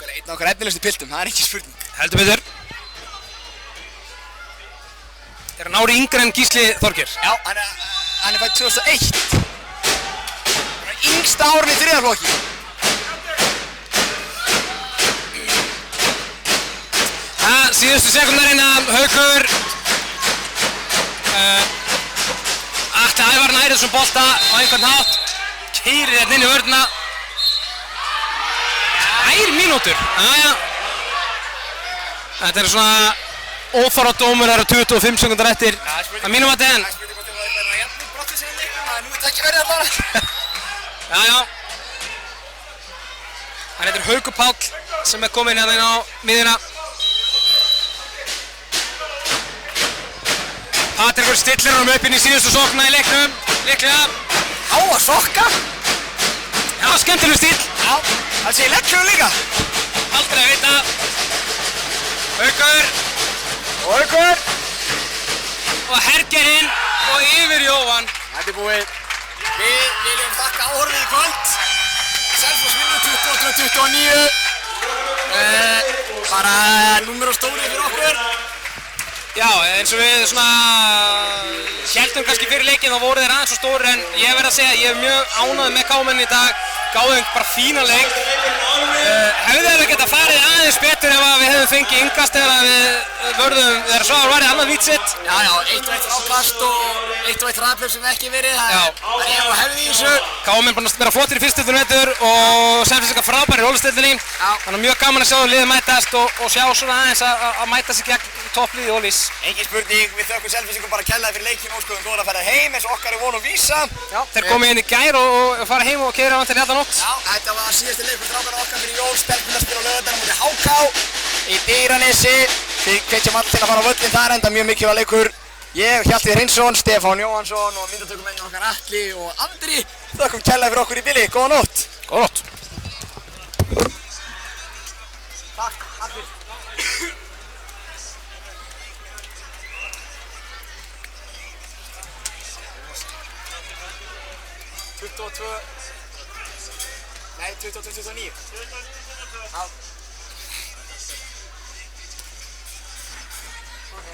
Einn af okkar efnilegustu piltum, það er ekki spurning. Heldur betur. Er hann ári yngri en Gísli Þorgeir? Já, hann er fædd 2001. Það er yngsta árið í 3. flokki. Síðustu sekundarinn að Haukur Atli Ævar nærið þessum bolta á einhvern hátt. Keyrir hérna inn í vörðina. 2 mínútur. Jæja. Þetta er svona óþarfa dómur, það eru 25 sekúndur eftir að mínum að den. Það er spurning hvort það er bara jafnvel brottið sinni leiknum, það er nú ekki verið að bara. Jæja. Það heitir Haukur Páll sem er kominn hérna inn á miðjuna. Patrekur stillir honum upp inn í síðustu sókna í leiknum. Líklega. Á að sokka. Já, skemmtileg stíl. Já, það sé legghljóð líka. Aldrei að vita. Haukur. Og Haukur. Og Hergerinn og yfir Jóhann. Þetta er búið. Við viljum þakka áhorfið í kvöld. Selfoss vinnur 22-29. Bara númer og stórið fyrir okkur. Já, eins og við svona héldum kannski fyrir leikinn, þá voru þeir aðeins svo stórir, en ég verð að segja að ég er mjög ánægður með KM í dag. Gáðu þeim bara fína leik. Hefðu þeir geta farið aðeins betur ef við hefðum fengið innkast þegar við vörðum þegar Svavar var í annað vítsitt. Já, 1-1 frákast og 1-1 hraðplöf sem ekki verið. Það er ég og hefði í þessu. KM er búin að vera flottir í fyrstildinu vetur og Selfyssingar frábæri í rólistildinni. Þannig mjög gaman að sjá liðið mætast og sjá svona aðeins að mæta sig gegn toppliði Ólís. Engin spurning, við þökkum Selfyssingum bara kærlega fyrir leikinn og óskum góða að ferða heim eins og okkar er von og vísa. Já, þeir komið inn í gær og fara heim og keyra til hérna nótt. Já, þetta var síðasti leikur strákana okkar fyrir jól, stelpunarspil á laugardeginum mútið HK í Digranessi. Við hvetjum allir til að fara á völlinn þar, enda mjög mikilvæg leikur. Ég, Hjalti Hreinsson, Stefán Jóhannsson og myndatökumennir okkar Atli og Andri þökkum kærlega fyrir okkur í bili. Góða nótt. Góða nótt. Takk, allir. 22. Nei, 22-29. Já. Ok.